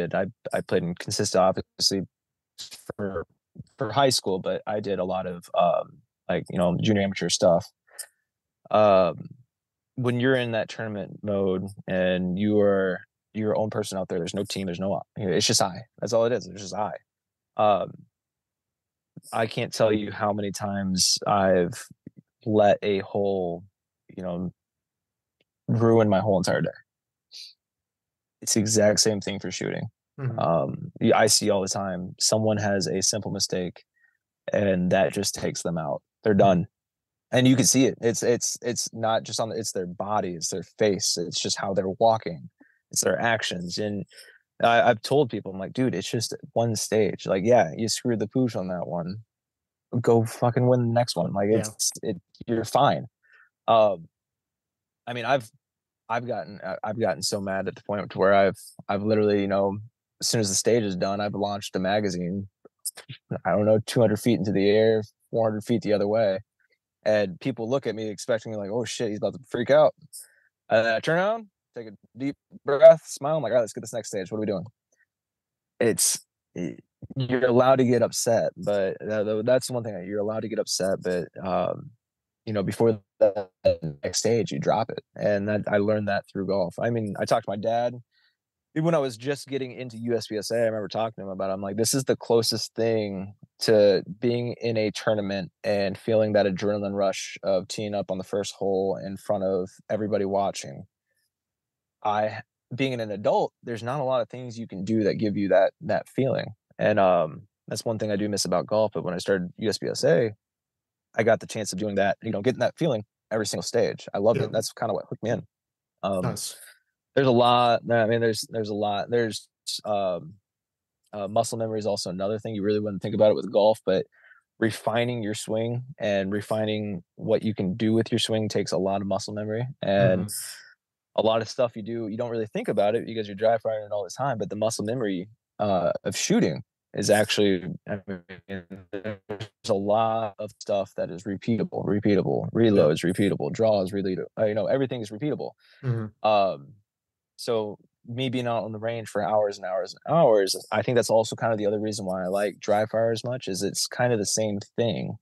played in consistent, obviously for high school, but I did a lot of like, junior amateur stuff. Um, when you're in that tournament mode and you are your own person out there, there's no team, there's no, it's just I. That's all it is. It's just I. Um, I can't tell you how many times I've let a hole, you know, ruin my whole entire day. It's the exact same thing for shooting. Hmm. I see all the time. Someone has a simple mistake, and that just takes them out. They're done, and you can see it. It's not just it's their body, it's their face, it's just how they're walking, it's their actions. And I've told people, I'm like, dude, it's just one stage. Like, yeah, you screwed the pooch on that one. Go fucking win the next one. Like, Yeah. you're fine. Um, I mean, I've gotten so mad at the point to where I've literally, as soon as the stage is done, I've launched a magazine. I don't know, 200 feet into the air, 400 feet the other way, and people look at me expecting me like, oh shit, he's about to freak out. And then I turn around, take a deep breath, smile. I'm like, all right, let's get this next stage. What are we doing? It's You're allowed to get upset, but that's one thing, you're allowed to get upset, but before the next stage, you drop it. And that I learned that through golf. I mean, I talked to my dad even when I was just getting into USPSA. I remember talking to him about it. I'm like, this is the closest thing to being in a tournament and feeling that adrenaline rush of teeing up on the first hole in front of everybody watching. I Being an adult, there's not a lot of things you can do that give you that feeling. And that's one thing I do miss about golf. But when I started USPSA, I got the chance of doing that, getting that feeling every single stage. I loved Yeah. it. That's kind of what hooked me in. Um, Nice. there's a lot. I mean, there's a lot. There's muscle memory is also another thing. You really wouldn't think about it with golf, but refining your swing and refining what you can do with your swing takes a lot of muscle memory. And Hmm. a lot of stuff you don't really think about it because you're dry firing it all the time. But the muscle memory of shooting is actually, I mean, there's a lot of stuff that is repeatable, Yeah. reloads, repeatable, draws, repeatable. Everything is repeatable. Hmm. Um, so me being out on the range for hours and hours and hours, I think that's also kind of the other reason why I like dry fire as much, is it's kind of the same thing.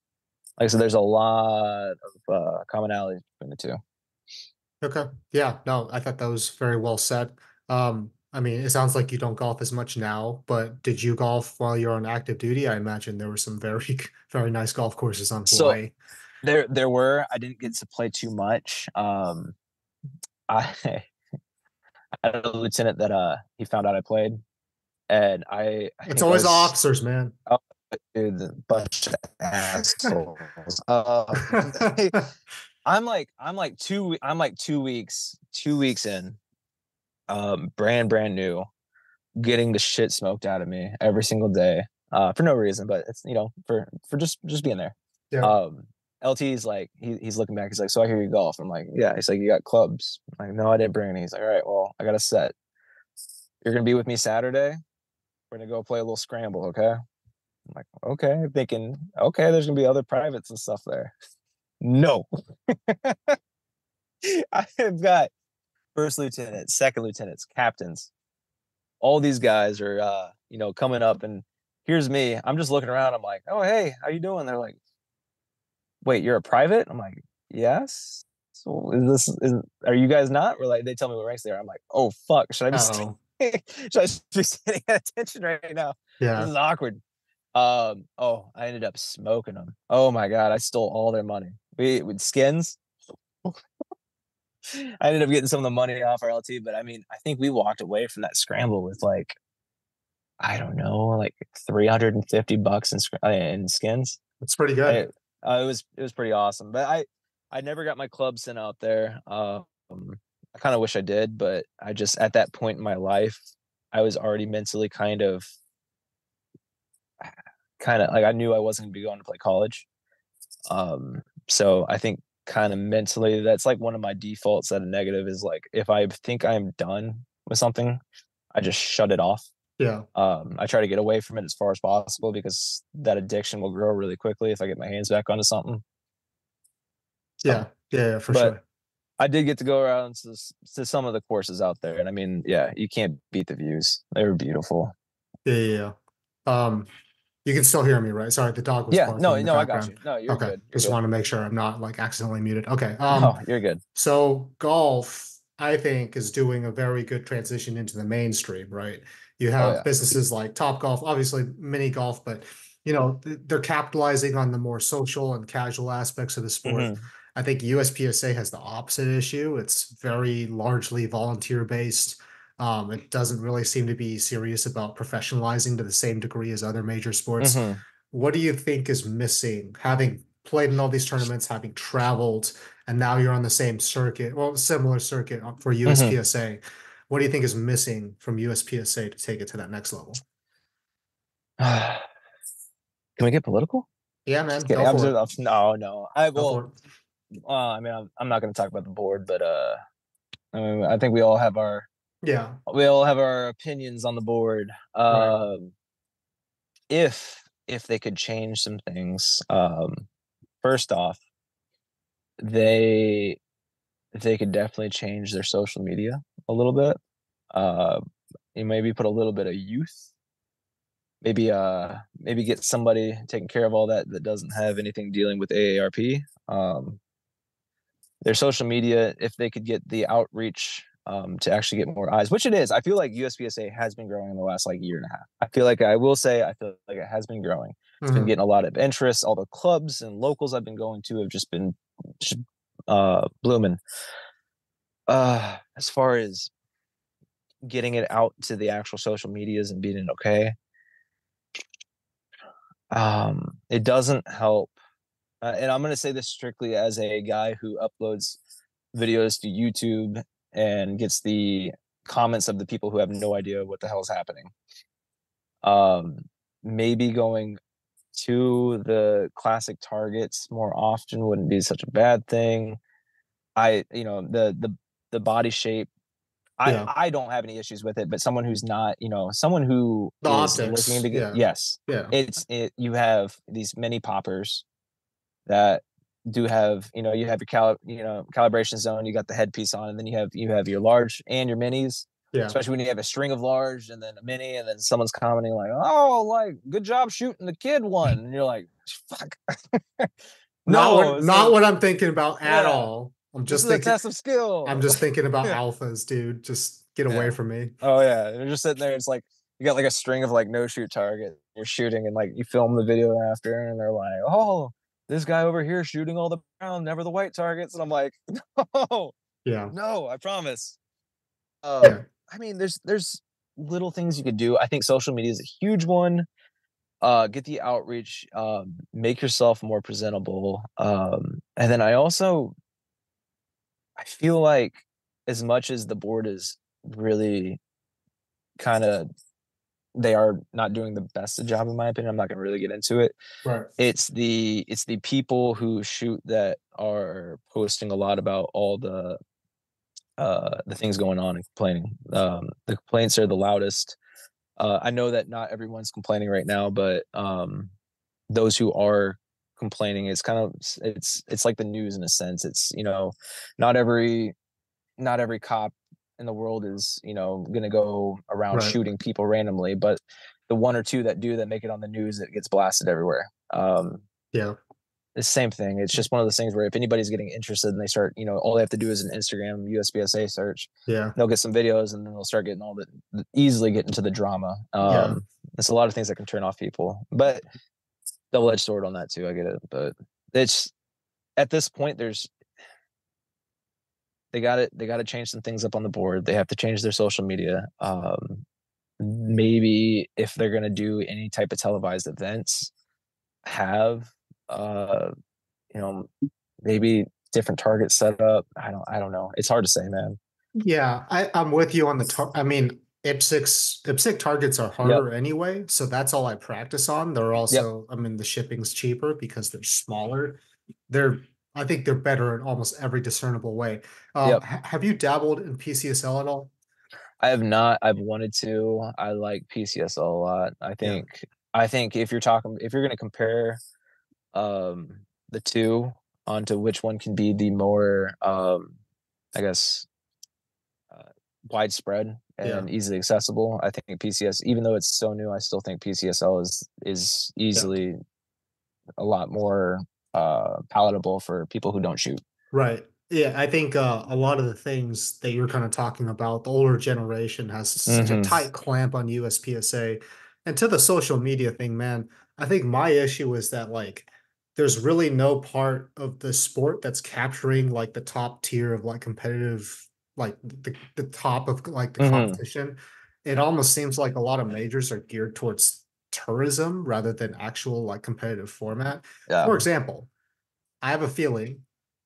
Like I said, there's a lot of commonality between the two. Okay. Yeah. No, I thought that was very well said. I mean, it sounds like you don't golf as much now, but did you golf while you're on active duty? I imagine there were some very, very nice golf courses on So Hawaii. I didn't get to play too much. I I had a lieutenant that he found out I played, and I It's think I always the was, officers, man. oh, dude, the bunch of assholes. I'm like 2 weeks in, brand new, getting the shit smoked out of me every single day, for no reason, but it's, for just being there. Yeah. LT's like he's looking back. He's like, so I hear you golf. I'm like, yeah. He's like, you got clubs. I'm like, no, I didn't bring any. He's like, all right, well, I got a set. You're gonna be with me Saturday. We're gonna go play a little scramble, okay? I'm like, okay. Thinking, okay, there's gonna be other privates and stuff there. No, I've got first lieutenants, second lieutenants, captains. All these guys are, coming up, and here's me. I'm just looking around. I'm like, oh, hey, how you doing? They're like, wait, you're a private? I'm like, yes. So are you guys not? Or like, they tell me what ranks they are. I'm like, oh fuck, should I be Uh-oh. should I be sitting at attention right now? This Yeah. is awkward. I ended up smoking them. Oh my god, I stole all their money. We with skins. I ended up getting some of the money off our LT, but I mean, I think we walked away from that scramble with like, I don't know, like $350 in skins. It's pretty I good. it was pretty awesome. But I never got my club sent out there. I kind of wish I did, but I just at that point in my life, I was already mentally kind of like I knew I wasn't gonna be going to play college. So I think kind of mentally that's like one of my defaults at a negative is like if I think I'm done with something, I just shut it off. Yeah. I try to get away from it as far as possible because that addiction will grow really quickly if I get my hands back onto something. Yeah. Yeah, for But sure. I did get to go around to some of the courses out there, and I mean, yeah, you can't beat the views. They were beautiful. Yeah, yeah, yeah. You can still hear me, right? Sorry, the dog was Yeah, barking no, in the no, I got you. background. No, you're Okay. good. You're Just good. want to make sure I'm not like accidentally muted. Okay. No, you're good. So golf, I think, is doing a very good transition into the mainstream, right? You Oh have yeah. businesses like Top Golf, obviously mini golf, but they're capitalizing on the more social and casual aspects of the sport. Hmm. I think USPSA has the opposite issue. It's very largely volunteer based. It doesn't really seem to be serious about professionalizing to the same degree as other major sports. Hmm. What do you think is missing, having played in all these tournaments, having traveled, and now you're on the same circuit, well, similar circuit for Hmm. USPSA? What do you think is missing from USPSA to take it to that next level? Can we get political? Yeah, Just man, kidding. go for it. No, no. I Go well, for it. I mean, I'm not going to talk about the board, but I mean, I think Yeah, we all have our opinions on the board. right. If they could change some things, first off, they they could definitely change their social media a little bit. Uh, and maybe put a little bit of youth. Maybe get somebody taking care of all that doesn't have anything dealing with AARP. Their social media, if they could get the outreach to actually get more eyes, which it is. I feel like USPSA has been growing in the last like year and a half. I feel like I feel like it has been growing. It's been Hmm. getting a lot of interest. All the clubs and locals I've been going to have just been blooming. As far as getting it out to the actual social medias and being okay, it doesn't help. And I'm going to say this strictly as a guy who uploads videos to YouTube and gets the comments of the people who have no idea what the hell is happening. Maybe going to the classic targets more often wouldn't be such a bad thing. The body shape. Yeah. I don't have any issues with it, but someone who's not, someone who The is looking optics. to get, Yeah. yes, Yeah. you have these mini poppers that do have, you have your calibration zone, you got the headpiece on, and then you have your large and your minis, Yeah. especially when you have a string of large and then a mini, and then someone's commenting like, oh, like good job shooting the kid one, and you're like, fuck. No, it's Not like, what I'm thinking about at yeah, all. this is a test of I'm skill. just thinking about Yeah. alphas, dude. Just get away Yeah. from me. Oh yeah, they're just sitting there. It's like you got like a string of like no shoot target. You're shooting, and like you film the video after, and they're like, "Oh, this guy over here shooting all the brown, never the white targets." And I'm like, "No, Yeah. no, I promise." Yeah. I mean, there's little things you could do. I think social media is a huge one. Get the outreach, make yourself more presentable, and then I feel like as much as the board is really kind of they are not doing the best job, in my opinion. I'm not going to really get into it. Right. It's the people who shoot that are posting a lot about all the things going on and complaining. The complaints are the loudest. I know that not everyone's complaining right now, but those who are complaining, it's kind of it's like the news in a sense. It's, not every cop in the world is, going to go around Right. shooting people randomly, but the one or two that do, that make it on the news, it gets blasted everywhere. Yeah. It's the same thing. It's just one of those things where if anybody's getting interested and they start, all they have to do is an Instagram USPSA search. Yeah. They'll get some videos and then they'll start getting easily get into the drama. Yeah. There's a lot of things that can turn off people, but double-edged sword on that too. I get it, but it's at this point, they got to change some things up on the board. They have to change their social media. Maybe if they're going to do any type of televised events, have uh maybe different targets set up. I don't know. It's hard to say, man. Yeah, I'm with you on I mean, IPSC targets are Yep. harder anyway, so that's all I practice on. They're Yep. also, I mean, the shipping's cheaper because they're smaller. They're, I think they're better in almost every discernible way. Yep. Have you dabbled in PCSL at all? I have not. I've wanted to. I like PCSL a lot. Yeah. I think if you're going to compare the two onto which one can be the more I guess widespread Yeah. and easily accessible, I think PCS, even though it's so new, I still think PCSL is Yeah. easily a lot more palatable for people who don't shoot. Right. Yeah, I think a lot of the things that you're kind of talking about, the older generation has such a Mm-hmm. tight clamp on USPSA. And to the social media thing, man, I think my issue is that like there's really no part of the sport that's capturing like the top tier of like competitive, like the top of like the Mm-hmm. competition. It almost seems like a lot of majors are geared towards tourism rather than actual like competitive format. Yeah. For example, I have a feeling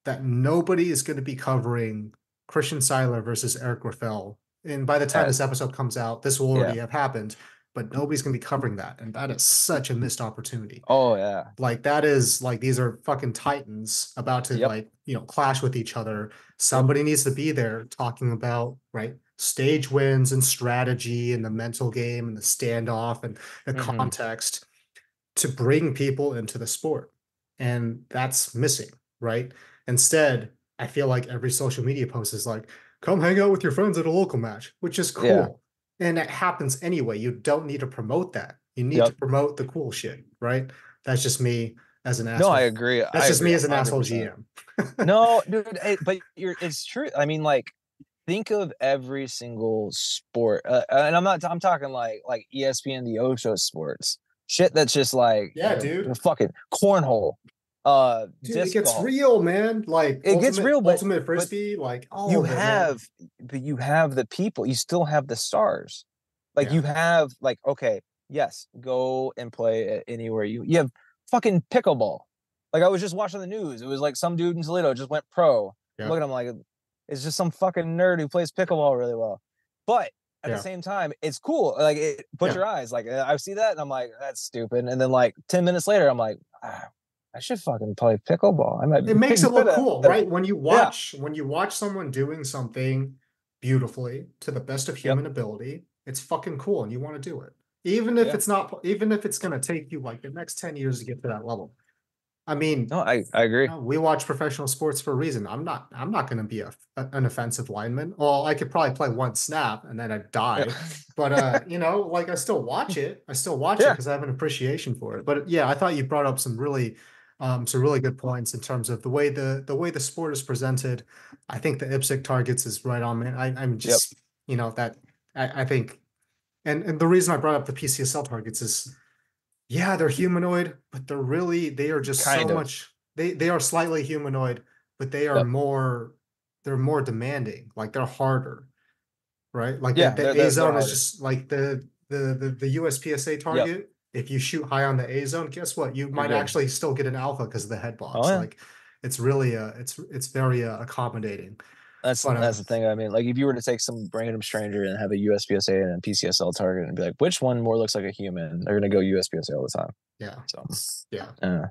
that nobody is going to be covering Christian Seiler versus Eric Raffel. And by the time Uh, this episode comes out, this will yeah. already have happened, but nobody's going to be covering that. And that is such a missed opportunity. Oh yeah. Like that is like these are fucking titans about to Yep. like, clash with each other. Yep. Somebody needs to be there talking about, right, stage wins and strategy and the mental game and the standoff and the Mm-hmm. context to bring people into the sport. And that's missing, right? Instead, I feel like every social media post is like, come hang out with your friends at a local match, which is Yeah. cool. And it happens anyway. You don't need to promote that. You need to Yep. promote the cool shit, right? That's just me as an No, I asshole. agree. That's I just agree me a as an hundred asshole percent. GM. No, dude, but it's true. I mean, like, think of every single sport, and I'm talking like ESPN, the Ocho sports, shit that's just like, Yeah, dude. fucking cornhole, Dude, it disc gets golf. real, man. Like It gets real, ultimate but frisbee, like all you of it, man. have, but you have the people. You still have the stars. Like Yeah. you have, like, okay, yes, go and play anywhere you have fucking pickleball. Like I was just watching the news. It was like some dude in Toledo just went pro. I'm Yeah. looking at him like it's just some fucking nerd who plays pickleball really well. But at the Yeah. same time, it's cool. Like it put Yeah. your eyes. Like I see that and I'm like, that's stupid. And then like 10 minutes later, I'm like, I should fucking play pickleball. I might It be makes it good look at cool, it. right? Yeah. When you watch someone doing something beautifully to the best of Yep. human ability, it's fucking cool and you want to do it. Yeah. Even if it's going to take you like the next 10 years to get to that level. I mean, No, I agree. we watch professional sports for a reason. I'm not going to be an offensive lineman. Well, I could probably play one snap and then I'd Yeah. die. But like I still watch it. I still watch it Yeah. because I have an appreciation for it. But yeah, I thought you brought up some really good points in terms of the way the sport is presented. I think the IPSC targets is right on, man. I'm Yep. just, that I think and the reason I brought up the PCSL targets is yeah, they're humanoid, but they are just so Kind of. much they are slightly humanoid, but Yep. they're more demanding. Like they're harder, right? Like Yeah, the A they're zone is harder. just like the USPSA Yep. target. If you shoot high on the A zone, guess what? You You're might good. actually still get an alpha because of the head Oh box. yeah. Like it's really it's very accommodating. But That's the thing. I mean, like if you were to take some random stranger and have a USPSA and a PCSL target and be like, which one more looks like a human? They're gonna go USPSA all the time. yeah, So yeah. uh,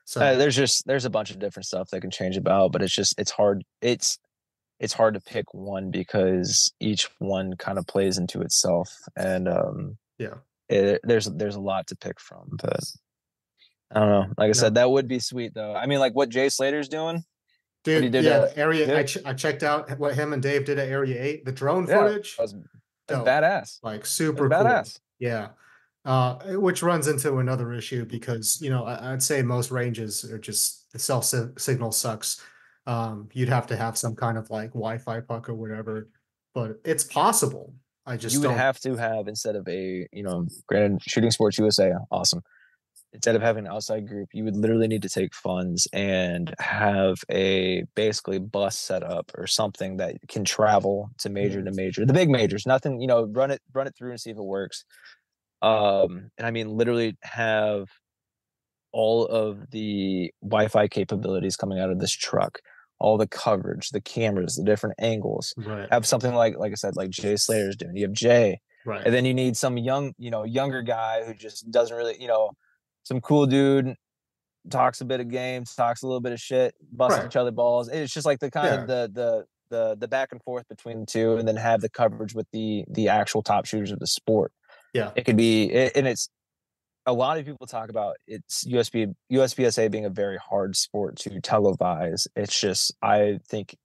So there's a bunch of different stuff that can change about, but it's hard. It's hard to pick one because each one kind of plays into itself, and yeah, there's a lot to pick from. But I don't know. Like I said, no, that would be sweet though. I mean, like what Jay Slater's doing, what he dude. did. Yeah, area. Yeah, I checked out what him and Dave did at Area 8. The drone yeah, footage, that's dope. badass. Like That's super cool. badass. Yeah. Which runs into another issue because I'd say most ranges are just the cell signal sucks. You'd have to have some kind of like Wi-Fi puck or whatever, but it's possible. I You just would don't. have to have instead of granted, Shooting Sports USA, awesome. Instead of having an outside group, you would literally need to take funds and have a basically bus set up or something that can travel Yeah, to major, the big majors, nothing, run it through and see if it works. And I mean, literally have all of the Wi-Fi capabilities coming out of this truck, all the coverage, the cameras, the different angles. right, Have something like I said, like Jay Slater's doing. You have Jay, right, and then you need some younger guy who just doesn't really, some cool dude talks a bit of games, talks a little bit of shit, busts right. each other balls. It's just like the kind of Yeah, the back and forth between the two, and then have the coverage with the actual top shooters of the sport. yeah, It could be, and it's a lot of people talk about it's USPSA being a very hard sport to televise. It's just I think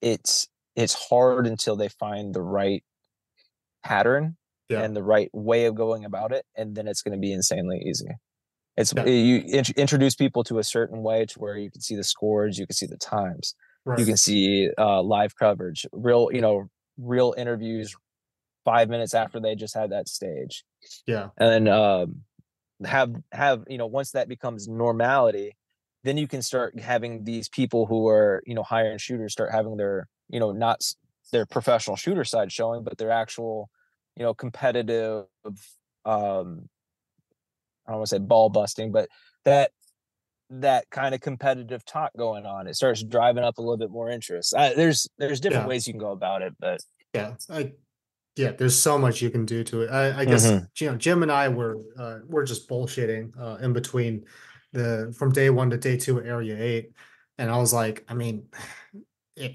it's it's hard until they find the right pattern yeah, and the right way of going about it, and then it's going to be insanely easy. It's yeah. introduce people to a certain way to where you can see the scores, you can see the times, you Right. can see live coverage, real interviews 5 minutes after they just had that stage, Yeah. and then have once that becomes normality, then you can start having these people who are higher end shooters start having their not their professional shooter side showing, but their actual competitive I don't want to say ball busting, but that that kind of competitive talk going on. It starts driving up a little bit more interest. There's different Yeah. ways you can go about it, but Yeah. Yeah, there's so much you can do to it. I guess mm-hmm. Jim and I were just bullshitting in between the from day one to day two at Area 8, and I was like, I mean,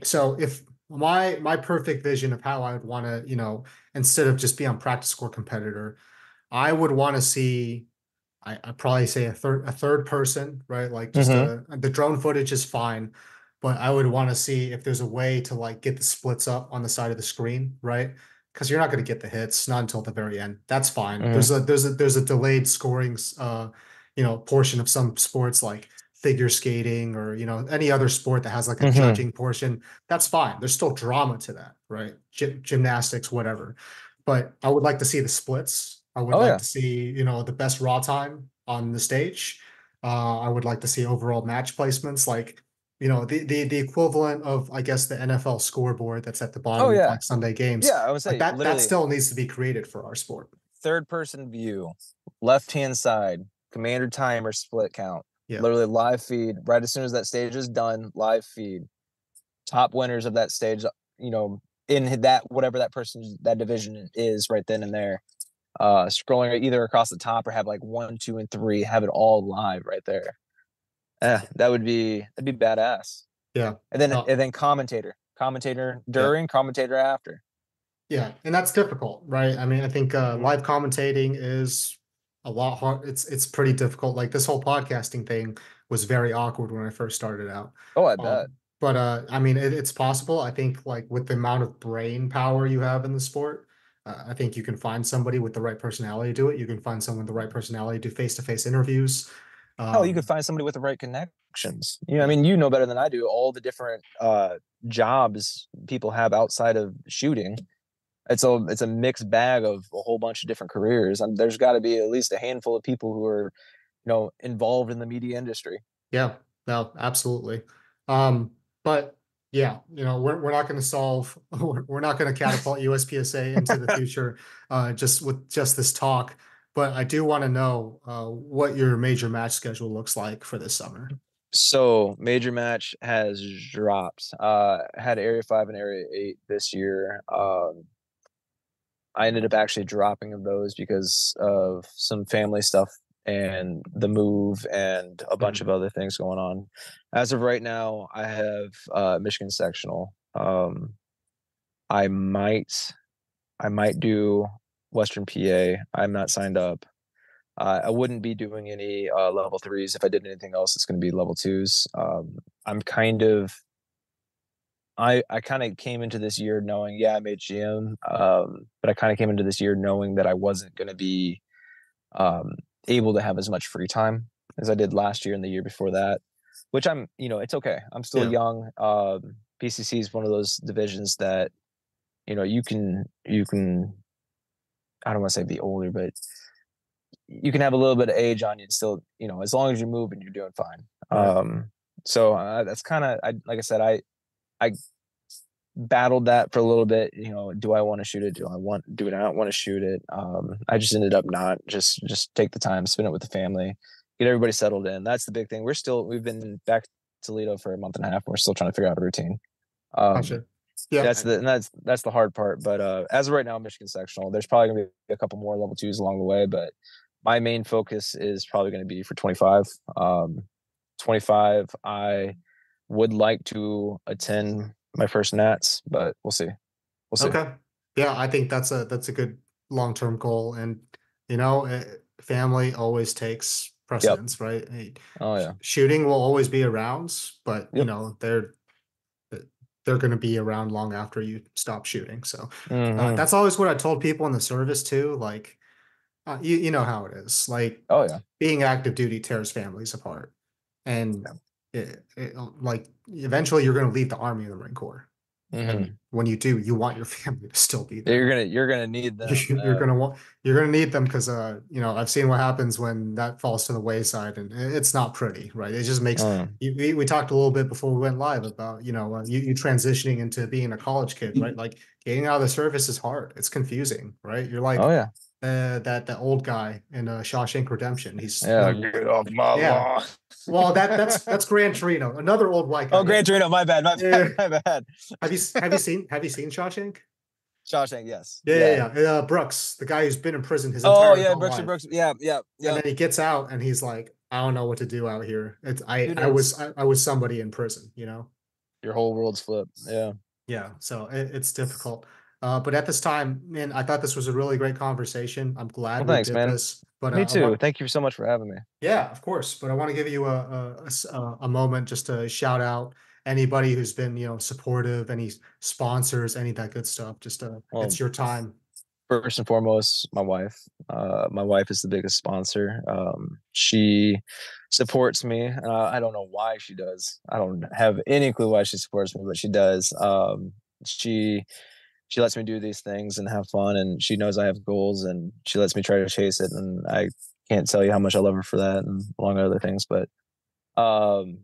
so if my perfect vision of how I would want to, instead of just be on practice score competitor, I would want to see. I'd probably say a third person, right? Like just Mm-hmm. the drone footage is fine, but I would want to see if there's a way to like get the splits up on the side of the screen, right? Because you're not going to get the hits, not until the very end. That's fine. Mm-hmm. There's a delayed scoring portion of some sports like figure skating or any other sport that has like a Mm-hmm. judging portion. That's fine. There's still drama to that, right? Gymnastics, whatever. But I would like to see the splits. I would Oh like yeah. to see, the best raw time on the stage. I would like to see overall match placements, like, the equivalent of, I guess, the NFL scoreboard that's at the Oh bottom of yeah. like Sunday games. Yeah, I would Like say that literally still needs to be created for our sport. third person view, left hand side, commander timer split count, Yeah. literally live feed. Right as soon as that stage is done, live feed. Top winners of that stage, in that whatever that division is right then and there. Scrolling either across the top or have like 1, 2, and 3, have it all live right there. That'd be badass. Yeah. And then commentator Yeah. during, commentator after. Yeah, and that's difficult, right? I mean, I think Mm-hmm. live commentating is a lot hard. It's pretty difficult. Like this whole podcasting thing was very awkward when I first started out. Oh, I bet. But I mean, it's possible. I think like with the amount of brain power you have in the sport, I think you can find somebody with the right personality to do it. You can find someone with the right personality to do face-to-face interviews. Hell, you could Um, find somebody with the right connections. I yeah, mean, you know better than I do all the different jobs people have outside of shooting. It's a mixed bag of a whole bunch of different careers, and there's got to be at least a handful of people who are involved in the media industry. yeah, no, absolutely. But yeah, we're not going to solve, we're not going to catapult USPSA into the future, just with just this talk. But I do want to know, what your major match schedule looks like for this summer. So major match has dropped. Had Area 5 and Area 8 this year. I ended up actually dropping of those because of some family stuff and the move and a bunch of other things going on. As of right now, I have Michigan sectional. I might I might do Western PA. I'm not signed up. I wouldn't be doing any level threes. If I did anything else, it's going to be level twos. I'm kind of I kind of came into this year knowing, yeah, I made GM, but I kind of came into this year knowing that I wasn't going to be um, able to have as much free time as I did last year and the year before that. Which it's okay. I'm still Yeah. young. PCC is one of those divisions that you can. I don't want to say be older, but you can have a little bit of age on you and still, as long as you're moving, you're doing fine. Right. So that's kind of, like I said, I battled that for a little bit. Do I want to shoot it? Do I not want to shoot it? I just ended up not just take the time, spend it with the family, get everybody settled in. That's the big thing. We've been back to Toledo for a month and a half. And we're still trying to figure out a routine. Gotcha. Yeah. That's the hard part. But as of right now, Michigan sectional, there's probably gonna be a couple more level twos along the way, but my main focus is probably going to be for 25. 25, I would like to attend my first Nats, but we'll see. We'll see. Okay. Yeah, I think that's a good long-term goal, and family always takes Yep. precedence, right? Oh yeah. Shooting will always be around, but Yep. they're going to be around long after you stop shooting. So Mhm. that's always what I told people in the service too. Like, you know how it is. Like, Oh yeah. being active duty tears families apart, and like eventually you're going to leave the Army and the Marine Corps. Mhm. And when you do, you want your family to still be Yeah, there. you're gonna need them. You're gonna need them because I've seen what happens when that falls to the wayside, and it's not pretty, right? It just makes Mm. we talked a little bit before we went live about you transitioning into being a college kid, right? Like, getting out of the service is hard. It's confusing, right? You're Oh like yeah. that old guy in Shawshank Redemption. He's Yeah. Get off my yeah. lawn. Well, that's Gran Torino, another old white guy. Oh, Gran Torino. My bad. My Yeah. bad. My bad. Have you seen Shawshank? Shawshank. Yes. Yeah. Brooks, the guy who's been in prison his Oh entire yeah, adult life, Brooks. Yeah. and then he gets out and he's like, I don't know what to do out here. Dude, I was somebody in prison. your whole world's flipped. Yeah. Yeah, so it's difficult. But at this time, man, I thought this was a really great conversation. I'm glad Well, we thanks, did man. this. But Me too. Thank you so much for having me. yeah, of course. But I want to give you a moment just to shout out anybody who's been, supportive, any sponsors, any of that good stuff. Just Well, it's your time. first and foremost, my wife. My wife is the biggest sponsor. She supports me. I don't know why she does. I don't have any clue why she supports me, but she does. She lets me do these things and have fun, and she knows I have goals, and she lets me try to chase it. And I can't tell you how much I love her for that, and along other things. But um,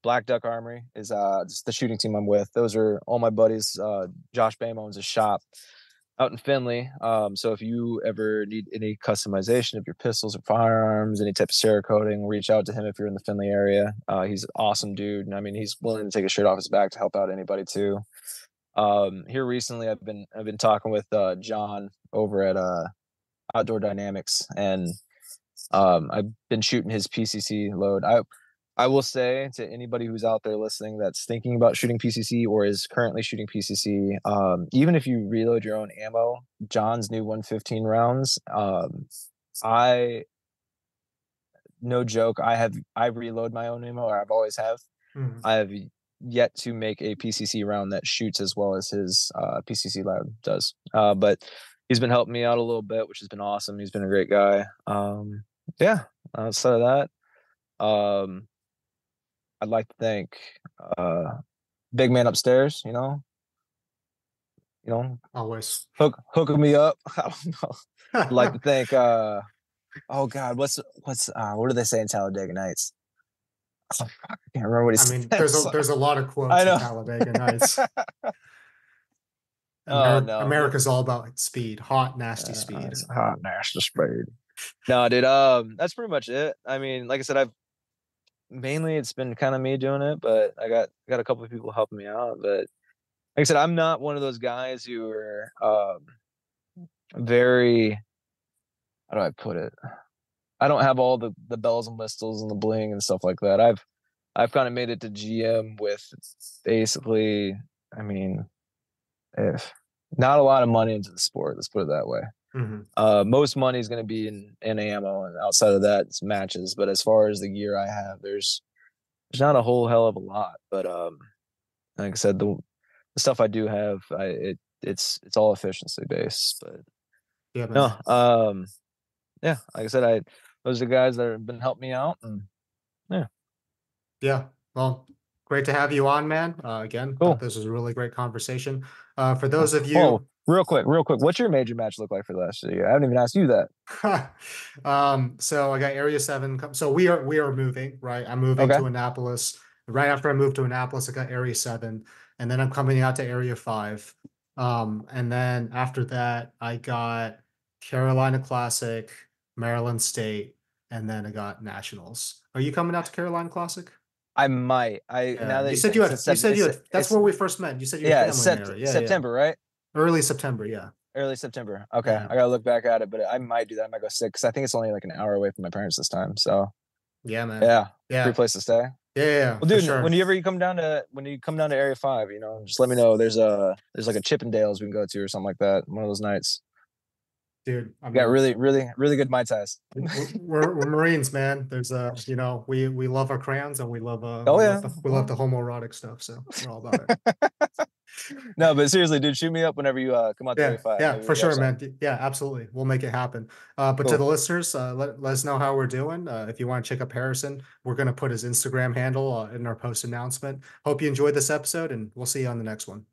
Black Duck Armory is just the shooting team I'm with. Those are all my buddies. Josh Bame owns a shop out in Finley. So if you ever need any customization of your pistols or firearms, any type of Cerakoting, reach out to him if you're in the Finley area. He's an awesome dude, and I mean, he's willing to take his shirt off his back to help out anybody too. Here recently, I've been talking with John over at Outdoor Dynamics, and I've been shooting his PCC load. I will say to anybody who's out there listening that's thinking about shooting PCC or is currently shooting PCC, even if you reload your own ammo, John's new 115 rounds, I no joke, I reload my own ammo, or I've always have. Mhm. I have yet to make a PCC round that shoots as well as his PCC loud does. But he's been helping me out a little bit, which has been awesome. He's been a great guy. Yeah, outside of that, I'd like to thank big man upstairs, Always. hooking me up. I don't know. I'd like to thank oh God, what do they say in Talladega Nights? Oh, fuck, I can't remember what he I says. mean, there's a lot of I quotes in know. Talladega Nights. Oh no. America's all about speed, hot, nasty speed. It's hot, nasty speed. No, dude. That's pretty much it. I mean, like I said, mainly it's been kind of me doing it, but I got a couple of people helping me out. But like I said, I'm not one of those guys who are very, how do I put it? I don't have all the bells and whistles and the bling and stuff like that. I've kind of made it to GM with basically, I mean, if not a lot of money into the sport, let's put it that way. Most money is going to be in ammo, and outside of that, it's matches. But as far as the gear I have, there's not a whole hell of a lot. But like I said, the stuff I do have, it's all efficiency based. But Yeah, man. no, yeah, like I said, those are the guys that have been helping me out, and yeah, Yeah. Well, great to have you on, man. Again, thought cool. this was a really great conversation. For those of Oh, you, real quick, what's your major match look like for the last year? I haven't even asked you that. so I got Area 7. So we are moving, right? I'm moving Okay. to Annapolis. Right after I moved to Annapolis, I got Area 7, and then I'm coming out to Area 5. And then after that, I got Carolina Classic, Maryland State, and then I got Nationals. Are you coming out to Carolina Classic? I might. I Yeah, now that you you said say you it's had. in You said you had. That's it's where we first met. You said you had yeah, it's family there. Yeah, yeah. September, right? Early September. Yeah, Early September. Okay, yeah, I gotta look back at it, but I might do that. I might go sick because I think it's only like an hour away from my parents this time. So yeah, man. yeah, free Yeah, place to stay. yeah, yeah, Well, for dude, sure. whenever you come down to Area 5, just let me know. There's like a Chippendales we can go to or something like that. One of those nights. Dude, I We got mean, really, really, really good Mai Tais. we're Marines, man. There's we love our crayons and Oh yeah. we love the homoerotic stuff. So we're all about it. No, but seriously, dude, shoot me up whenever you come out to Yeah, Area 5. yeah, Maybe we for can grab sure, some. man. Yeah, absolutely. We'll make it happen. But to the Cool. listeners, let us know how we're doing. If you want to check up Harrison, we're gonna put his Instagram handle in our post announcement. Hope you enjoyed this episode, and we'll see you on the next one.